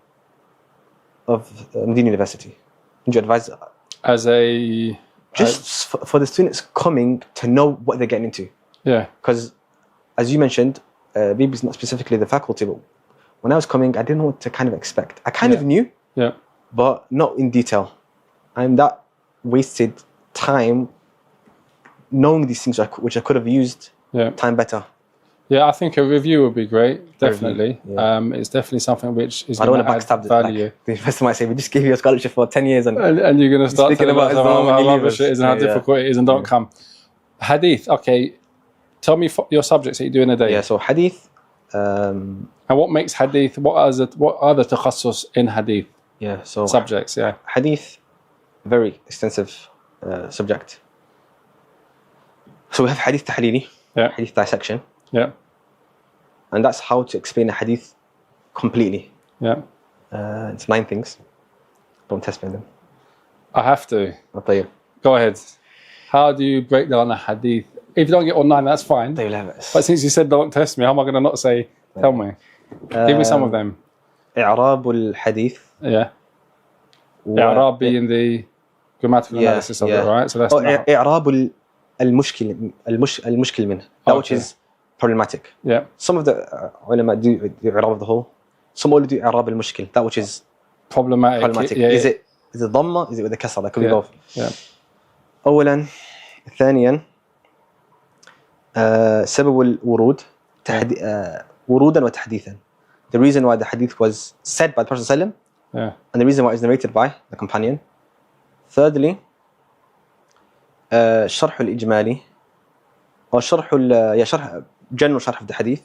of Madinah University. Would you advise? For the students coming to know what they're getting into. Because, as you mentioned, maybe it's not specifically the faculty, but when I was coming, I didn't know what to kind of expect. I kind of knew, but not in detail. And that wasted time knowing these things which I could have used time better. I think a review would be great, definitely. It's definitely something which is going to add value. Like, the investor might say, we just gave you a scholarship for 10 years and you're going to start thinking about how rubbish it is and how difficult it is and don't come. Hadith, okay. Tell me your subjects that you do in a day. So Hadith. And what makes Hadith, what are the takhassus in Hadith? So subjects, Hadith, very extensive subject. So we have Hadith Tahlili, Hadith dissection. And that's how to explain a Hadith completely. It's 9 things. Don't test me on them. I have to. طيب. Go ahead. How do you break down a Hadith? If you don't get all 9, that's fine. But since you said don't test me, how am I going to not say, tell me? Give me some of them. إعراب الحديث. إعراب being the grammatical analysis of it, right? So that's إعراب المشكل منه. That which is problematic. Some of the ulama do إعراب of the whole. Some only do إعراب المشكل. That which is problematic. Is it ضمة? Is it with a كسر? That could be both. أولا ثانيا سبب الورود ورودا وتحديثا. The reason why the hadith was said by the Prophet ﷺ, and the reason why it was narrated by the companion. Thirdly, شرح الإجمالي or شرح general شرح of the hadith.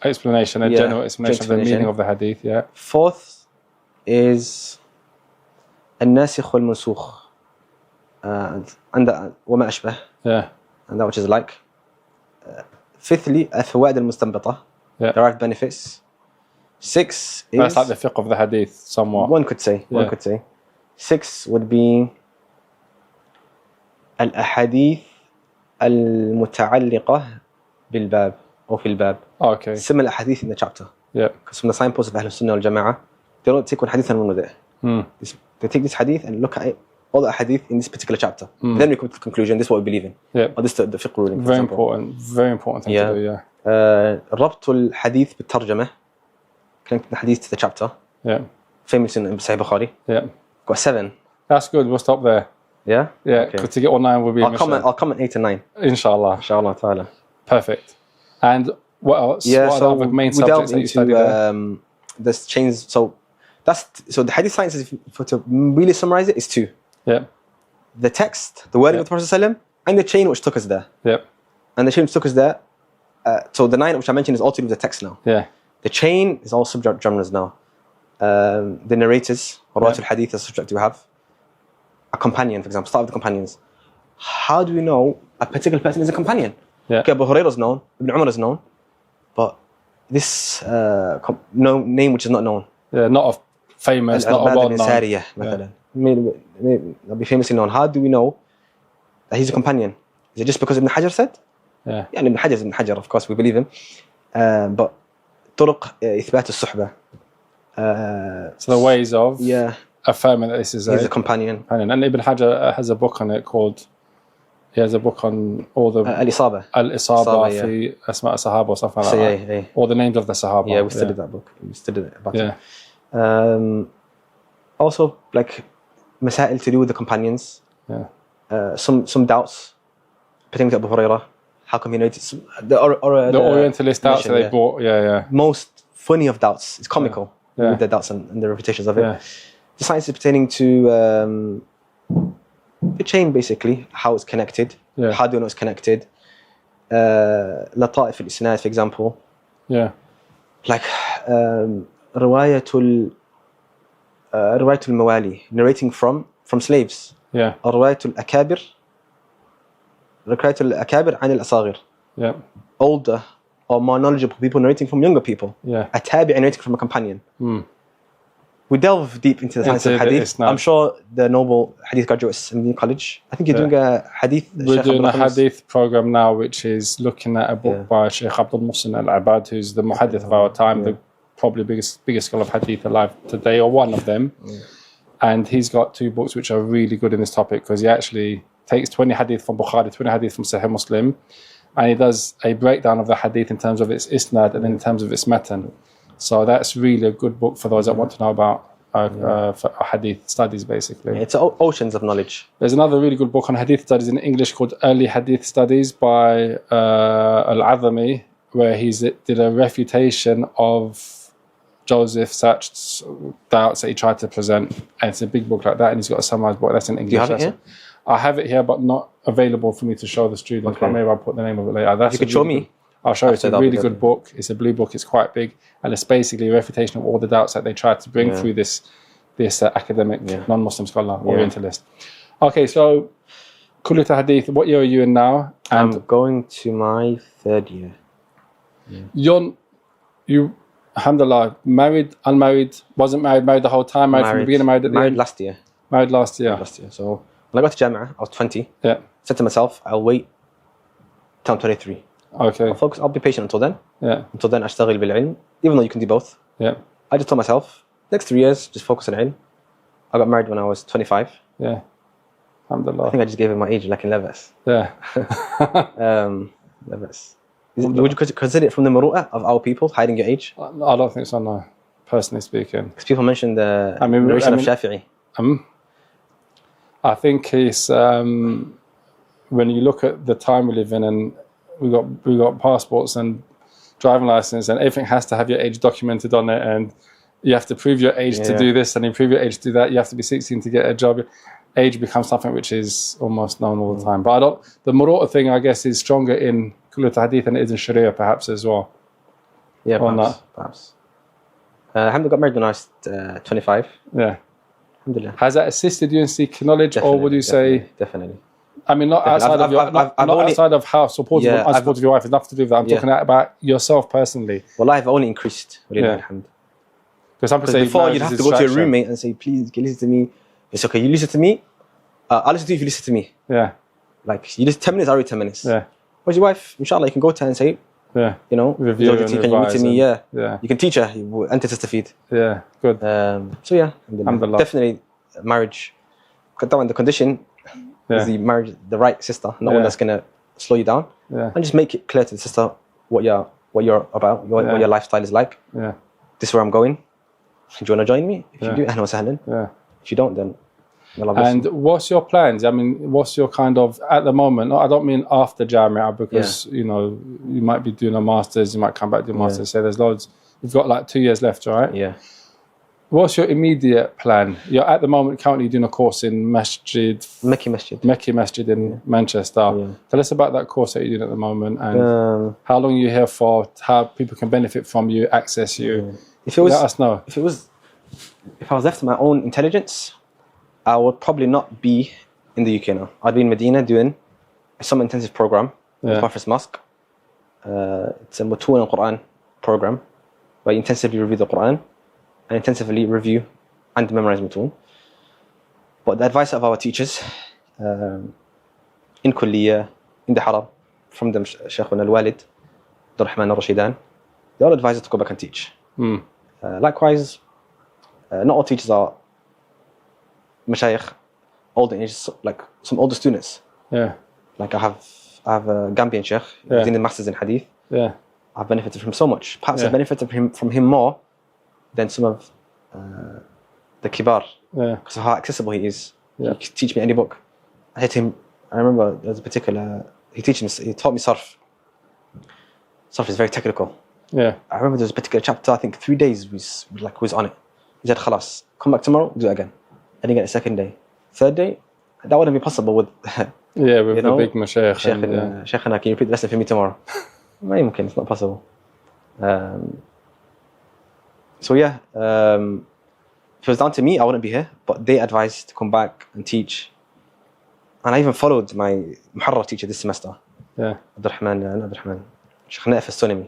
Explanation, a general explanation of the meaning of the hadith. Fourth is الناسخ والمنسوخ عند وما أشبه. And that which is like. Fifthly, الفوائد المستنبطة, derived benefits. 6 is... That's like the fiqh of the hadith, somewhat. One could say. 6 would be الأحاديث المتعلقة بالباب. أو في الباب. Okay. Similar hadith in the chapter. Yeah. Because from the signpost of Ahl Sunnah wal Jama'ah, they don't take one hadith and run with it. They take this hadith and look at it, all the hadith in this particular chapter. Then we come to the conclusion, this is what we believe in. Yeah. Or this is the fiqh ruling. Very important thing to do, yeah. ربط الحديث بالترجمة. Connecting the hadith to the chapter. Yeah. Famous in Sahih Bukhari. Yeah. Got 7. That's good, we'll stop there. Yeah? Yeah, Okay. because to get all 9 will be a mission. I'll comment 8 and 9. Inshallah. Inshallah ta'ala. Perfect. And what else? Yeah, what so are the main we subjects delve that you study there? into this chains. So the hadith sciences, to really summarize it, is 2. Yeah. The text, the wording of the Prophet ﷺ, and the chain which took us there. Yeah. And the chain which took us there, so the 9 which I mentioned is all to do with the text now. Yeah. The chain is all subject genres now. The narrators, or Rawat al-Hadith, is subject we have. A companion, for example, start with the companions. How do we know a particular person is a companion? Yeah. Okay, Abu Hurairah is known, Ibn Umar is known, but this name which is not known. Yeah, not a famous, not a well-known. Sariyah, مثلا. May be famously known. How do we know that he's a companion? Is it just because Ibn Hajar said? Yeah. Yeah, Ibn Hajar is Ibn Hajar, of course, we believe him. But طرق إثبات الصحبة. So the ways of affirming that this is he's a companion. And Ibn Hajar has a book on it called, he has a book on all the Al-Isaba fi Asma' Sahaba or something like that. All the names of the Sahaba. Yeah, we studied that book. We studied it about it. Also, like masail to do with the companions. Yeah. Some doubts pertaining to Abu Hurairah. How come he noticed the Orientalist doubts that they brought? Yeah. Most funny of doubts. It's comical with the doubts and the repetitions of it. Yeah. The sciences pertaining to the chain, basically, how it's connected. Yeah. How do you know it's connected? لطائف الإسناد, for example. Yeah. Like رواية الموالي, narrating from slaves. Yeah. رواية الأكابر عن الأصاغر. Yeah. Older or more knowledgeable people narrating from younger people. Yeah. A tabi'i narrating from a companion. We delve deep into the science of hadith. I'm sure the noble hadith graduates in the college, I think you're doing a hadith. We're doing a hadith program now, which is looking at a book by Sheikh Abdul Abad, who's the muhaddith of our time, the probably biggest scholar of hadith alive today, or one of them. And he's got 2 books which are really good in this topic, because he actually takes 20 hadith from Bukhari, 20 hadith from Sahih Muslim, and he does a breakdown of the hadith in terms of its isnad and then in terms of its matan. So that's really a good book for those that want to know about hadith studies, basically. It's oceans of knowledge. There's another really good book on hadith studies in English called Early Hadith Studies by Al-Azami, where he did a refutation of Joseph Sachs' doubts that he tried to present. And it's a big book like that, and he's got a summarized book that's in English. Do you have it here? I have it here, but not available for me to show the students. But maybe I'll put the name of it later. That's you could show me. I'll show you. It's a really good book. It's a blue book. It's quite big, and it's basically a refutation of all the doubts that they tried to bring through this academic non-Muslim scholar, Orientalist. Okay, so Kulliyat Hadith. What year are you in now? And I'm going to my 3rd year. You, alhamdulillah, married, unmarried, wasn't married the whole time, married from the beginning, married at the end? Last year. Married last year. So when I got to Jama'ah, I was 20. Yeah. Said to myself, I'll wait till I'm 23. Okay. I'll be patient until then. Yeah. Until then, أشتغل بالعلم, even though you can do both. Yeah. I just told myself, next 3 years, just focus on ilm. I got married when I was 25. Yeah. Alhamdulillah. I think I just gave him my age, like in Levis. Yeah. Levis. Would you consider it from the muru'ah of our people, hiding your age? I don't think so, no. Personally speaking. Because people mention the narration of Shafi'i. I think it's when you look at the time we live in, and we got passports and driving license, and everything has to have your age documented on it, and you have to prove your age to do this, and you prove your age to do that. You have to be 16 to get a job. Age becomes something which is almost known all the time. But the muru'ah thing, I guess, is stronger in Kulliyat Hadith than it is in Sharia, perhaps, as well. Yeah, perhaps. Alhamdulillah, got married when I was 25. Yeah. Alhamdulillah. Has that assisted you in seeking knowledge, or would you say... Definitely. I mean, not outside of how supportive or unsupportive your wife has nothing to do with that. I'm talking about yourself personally. Well, I've only increased. Because before you'd have to go to your roommate and say, please, can you listen to me? It's okay, you listen to me. I'll listen to you if you listen to me. Yeah. Like, you listen 10 minutes, I'll read 10 minutes. Yeah. Where's your wife? Inshallah, you can go to her and say, Yeah. You know, Review and can you revise meet me? Yeah. Yeah. You can teach her. أنت تستفيد. Yeah. Good. So yeah, Alhamdulillah. definitely marriage. The condition is the marriage, the right sister, not one that's gonna slow you down. Yeah. And just make it clear to the sister what you're about, what your lifestyle is like. Yeah. This is where I'm going. Do you want to join me? If you do, ahlan wa sahlan. Yeah. If you don't, then Allah bless And you. what's your plans? I mean, what's your kind of, at the moment, I don't mean after Jamia, because, you know, you might be doing a master's, you might come back to your master's, say there's loads. You've got like 2 years left, right? Yeah. What's your immediate plan? You're at the moment currently doing a course in Mekki Masjid in Manchester. Yeah. Tell us about that course that you're doing at the moment, and how long you're here for, how people can benefit from you, access you. Let us know. If I was left to my own intelligence, I would probably not be in the UK now. I'd be in Medina doing a summer intensive program in the Prophet's Mosque. It's a Mutun al-Quran program where you intensively review the Quran and intensively review and memorize Mutun. But the advice of our teachers in Kulliyah, in the Haram, from them Shaykhuna al-Walid, Abdul al-Rashidan, they all advise us to go back and teach. Likewise, not all teachers are mashayikh, older age, like some older students. Yeah. Like I have a Gambian sheikh, doing the masters in hadith. Yeah. I've benefited from him so much. Perhaps I've benefited from him more than some of the kibar. Yeah. Because of how accessible he is. Yeah. He can teach me any book. I said to him, I remember there was a particular, he taught me sarf. Sarf is very technical. Yeah. I remember there was a particular chapter, I think 3 days we was on it. He said, khalas, come back tomorrow, do it again. I didn't get a second day. Third day, that wouldn't be possible with with the big mashayikh. Shaykhana, can you repeat the lesson for me tomorrow? It's not possible. So yeah, if it was down to me, I wouldn't be here. But they advised to come back and teach. And I even followed my Muharrar teacher this semester. Yeah. Abdulrahman. Shaykhana F. I said,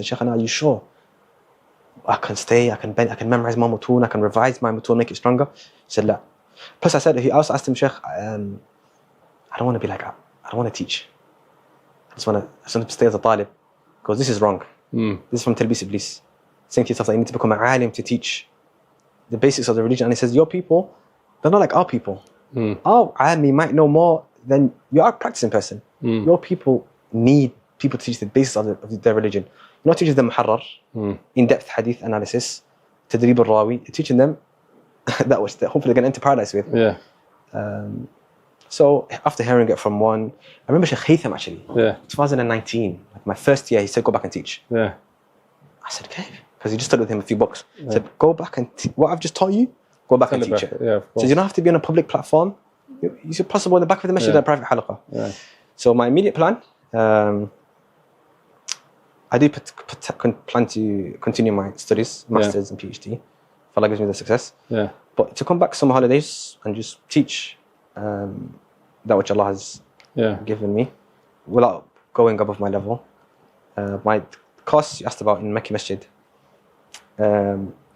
Shaykhana, are you sure? I can stay, I can memorize my mutun, I can revise my mutun, make it stronger. He said, la. Plus I also asked him, Shaykh, I don't want to be like that. I don't want to teach. I just want to stay as a talib. Because this is wrong. This is from Talbis Iblis. Saying to yourself that you need to become an alim to teach the basics of the religion. And he says, your people, they're not like our people. Our alimi might know more than you are a practicing person. Your people need people to teach the basics of their religion. You're not teaching them muharrar, in-depth hadith analysis, tadrib al-rawi, teaching them that which hopefully they're going to enter paradise with. Yeah. So after hearing it from one, I remember Shaykh Haytham actually, 2019, like my first year, he said, go back and teach. Yeah. I said, okay, because he just studied with him a few books. He said, go back and what I've just taught you, go back and teach it. Yeah, so you don't have to be on a public platform. You should possibly in the back of the masjid at a private halaqah. Yeah. So my immediate plan, I do plan to continue my studies, masters and PhD, if Allah gives me the success. Yeah. But to come back summer holidays and just teach that which Allah has given me, without going above my level. My course you asked about in Mekki Masjid,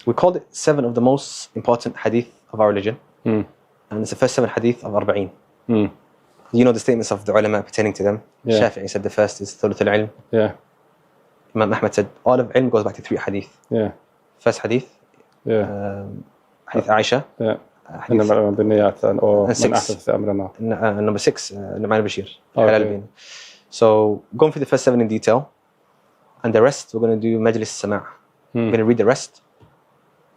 we called it 7 of the most important hadith of our religion, and it's the first 7 hadith of Arba'een. You know the statements of the ulama pertaining to them. Shafi'i said the first is Thuluth al-Ilm. Yeah. Imam Ahmad said all of ilm goes back to 3 hadith. Yeah. First hadith. Yeah. Hadith Aisha. Yeah. And number 6, Luqmaan Bashir. Okay. So going through the first 7 in detail, and the rest we're going to do Majlis Sama'. We're going to read the rest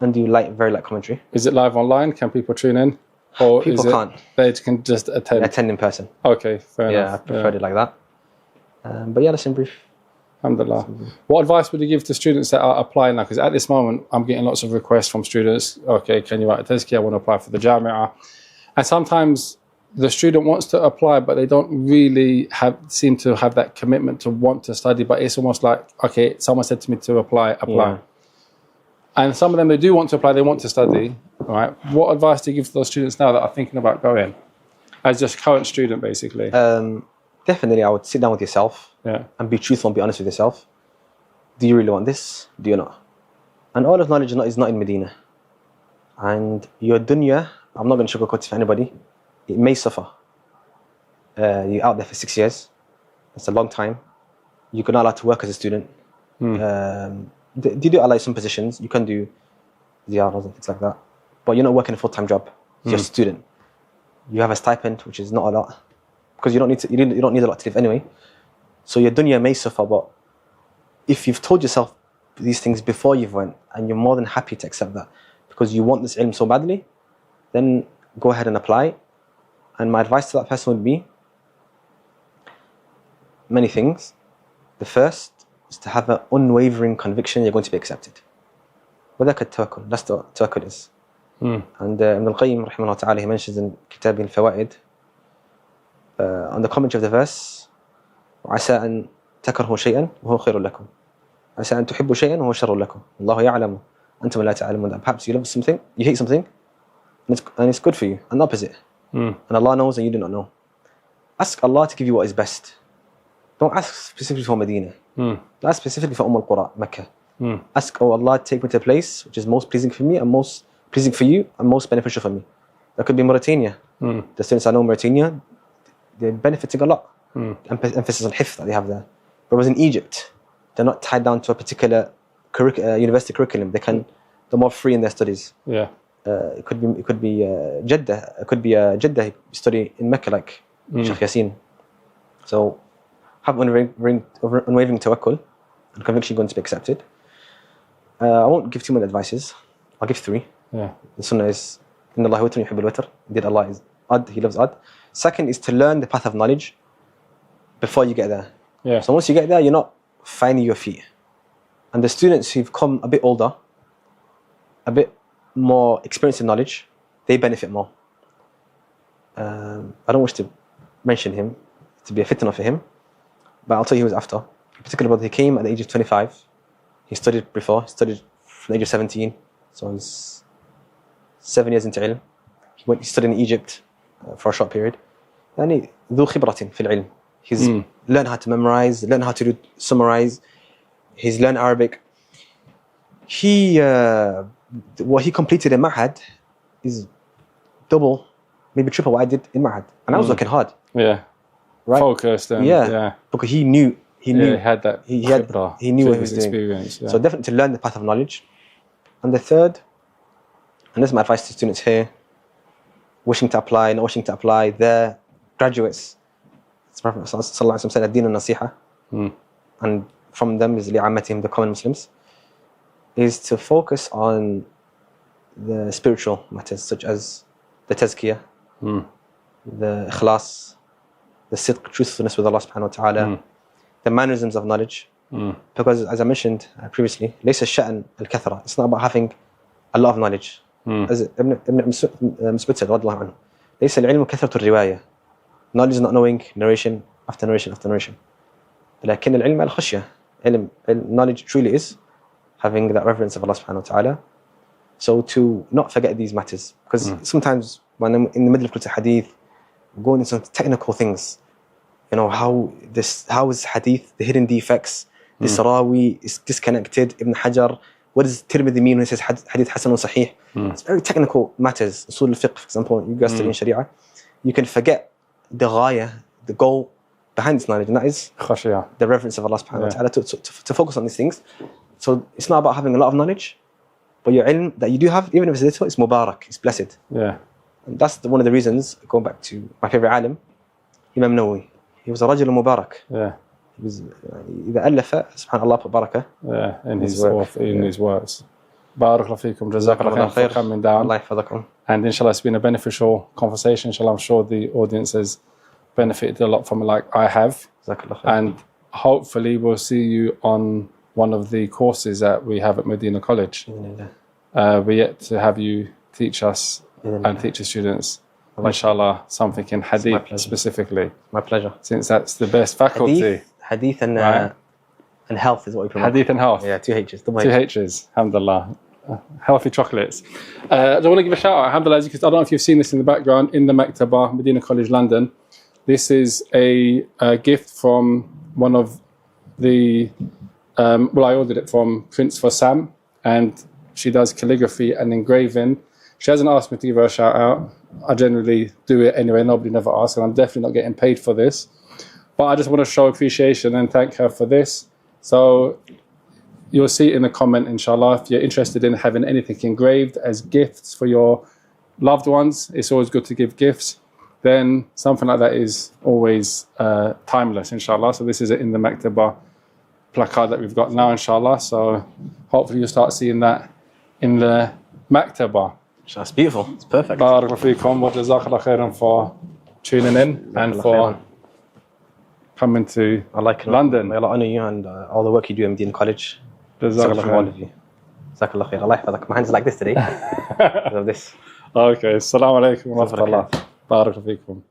and do very light commentary. Is it live online? Can people tune in? Or people can't. They can just attend in person. Okay, fair enough. Yeah, I preferred it like that. But yeah, that's in brief. Alhamdulillah. What advice would you give to students that are applying now? Because at this moment, I'm getting lots of requests from students. Okay, can you write a tazkiyah? I want to apply for the Jamia. And sometimes the student wants to apply, but they don't really seem to have that commitment to want to study. But it's almost like, okay, someone said to me to apply. Yeah. And some of them, they do want to apply, they want to study. All right. What advice do you give to those students now that are thinking about going? As just current student, basically. Definitely, I would sit down with yourself and be truthful and be honest with yourself. Do you really want this? Do you not? And all of knowledge is not in Medina. And your dunya, I'm not going to sugarcoat it for anybody, it may suffer. You're out there for 6 years. That's a long time. you're not allowed to work as a student. You do allow some positions. You can do ziyaras and things like that, but you're not working a full-time job. You're a student. You have a stipend, which is not a lot, because you don't need a lot to live anyway. So your dunya may suffer, but if you've told yourself these things before you've went, and you're more than happy to accept that, because you want this ilm so badly, then go ahead and apply. And my advice to that person would be many things. The first is to have an unwavering conviction you're going to be accepted. وذاك التوكل. That's what tawakkul is. And Ibn al-Qayyim rahimahullah ta'ala, he mentions in Kitab al-Fawaid, on the commentary of the verse, وعسى أن تكرهوا شيئا وهو خير لكم عسى أن تحبوا شيئا وهو شر لكم الله يعلم أنتم لا تعلمون. That perhaps you love something, you hate something, and it's good for you, and the opposite. And Allah knows and you do not know. Ask Allah to give you what is best. Don't ask specifically for Medina. Ask specifically for al-Qura, Mecca. Ask, oh Allah, take me to a place which is most pleasing for me and most pleasing for you and most beneficial for me. That could be Mauritania. The students I know in Mauritania, they're benefiting a lot. Emphasis on hifz that they have there. Whereas in Egypt, they're not tied down to a particular university curriculum. They're more free in their studies. Yeah. It could be Jeddah. It could be Jeddah study in Mecca, like Sheikh Yassin. So have unwavering tawakkul and conviction going to be accepted. I won't give too many advices. I'll give 3. Yeah. The sunnah is Inna Allah witrun yuhibbul witr. Indeed, Allah is ad. He loves ad. Second is to learn the path of knowledge before you get there. Yeah. So once you get there, you're not finding your feet. And the students who've come a bit older, a bit more experienced in knowledge, they benefit more. I don't wish to mention him to be a fitna for him, but I'll tell you who was after. In particular, brother, he came at the age of 25. He studied before. He studied from the age of 17, so he's 7 years into ilm. He studied in Egypt for a short period. يعني ذو خبرة في العلم. He's learned how to memorize, learned how to summarize. He's learned Arabic. What he completed in Ma'had is double, maybe triple what I did in Ma'had. And I was working hard. Yeah. Right? Focused and yeah. Because he knew. He had that khibra, he knew what he was doing. Experience, yeah. So definitely to learn the path of knowledge. And the third, and this is my advice to students here, wishing to apply, not wishing to apply, they're graduates. Prophet Sallallahu Alaihi Wasallam said, "Ad-din an-nasiha," and from them is li'ammatihim, the common Muslims, is to focus on the spiritual matters such as the tazkiyah, the ikhlas, the sidq, truthfulness with Allah Subhanahu wa Taala, the mannerisms of knowledge. Because as I mentioned previously, ليس الشأن الكثرة. It's not about having a lot of knowledge. As Ibn Mas'ud said, رضي الله عنه, ليس العلم كثرة الرواية. Knowledge is not knowing narration after narration after narration. لكن العلم الخشية. Knowledge truly is having that reverence of Allah Subhanahu wa Taala. So to not forget these matters, because sometimes when I'm in the middle of hadith, going into some technical things, you know, how is hadith, the hidden defects, the Sarawi is disconnected, Ibn Hajar, what does Tirmidhi mean when he says hadith Hasan or Sahih? It's very technical matters. Usul al-fiqh, for example, you guys study in Sharia, you can forget the ghaya, the goal behind this knowledge, and that is khashiyah, the reverence of Allah Subhanahu wa Ta'ala, to focus on these things. So it's not about having a lot of knowledge, but your ilm that you do have, even if it's little, it's mubarak, it's blessed. Yeah. And that's one of the reasons, going back to my favorite alim, Imam Nawawi. He was a rajul mubarak. Yeah. He was, إذا ألف سبحان الله بركة. Yeah, in his works. Barakallahu feekum, jazakallahu khair for coming down. Allah yahfadhakum. And inshallah, it's been a beneficial conversation. Inshallah, I'm sure the audience has benefited a lot from it, like I have. And hopefully, we'll see you on one of the courses that we have at Medina College. We're yet to have you teach us and teach the students, inshallah, something in hadith specifically. My pleasure. Since that's the best faculty. Hadith and health is what we promote. Hadith and health. Yeah, 2 H's. 2 H's, alhamdulillah. Healthy chocolates. I want to give a shout out, alhamdulillah, because I don't know if you've seen this in the background, in the Maktabah, Medina College, London. This is a gift from one of the, I ordered it from Prince for Sam, and she does calligraphy and engraving. She hasn't asked me to give her a shout out. I generally do it anyway, nobody never asks, and I'm definitely not getting paid for this. But I just want to show appreciation and thank her for this. So you'll see it in the comment, inshallah. If you're interested in having anything engraved as gifts for your loved ones, it's always good to give gifts. Then something like that is always timeless, inshallah. So this is it in the Maktaba placard that we've got now, inshallah. So hopefully you'll start seeing that in the Maktaba. That's beautiful. It's perfect. Barakallahu feekum wa jazakallahu khairan for tuning in and for coming to London. May Allah honor you and all the work you do in Medina College. Jazakallahu All of you. Jazakallahu khair. Allah yahfadak. My hands are like this today. Because of this. Okay. Assalamu alaikum wa rahmatullah. Barakallahu feekum.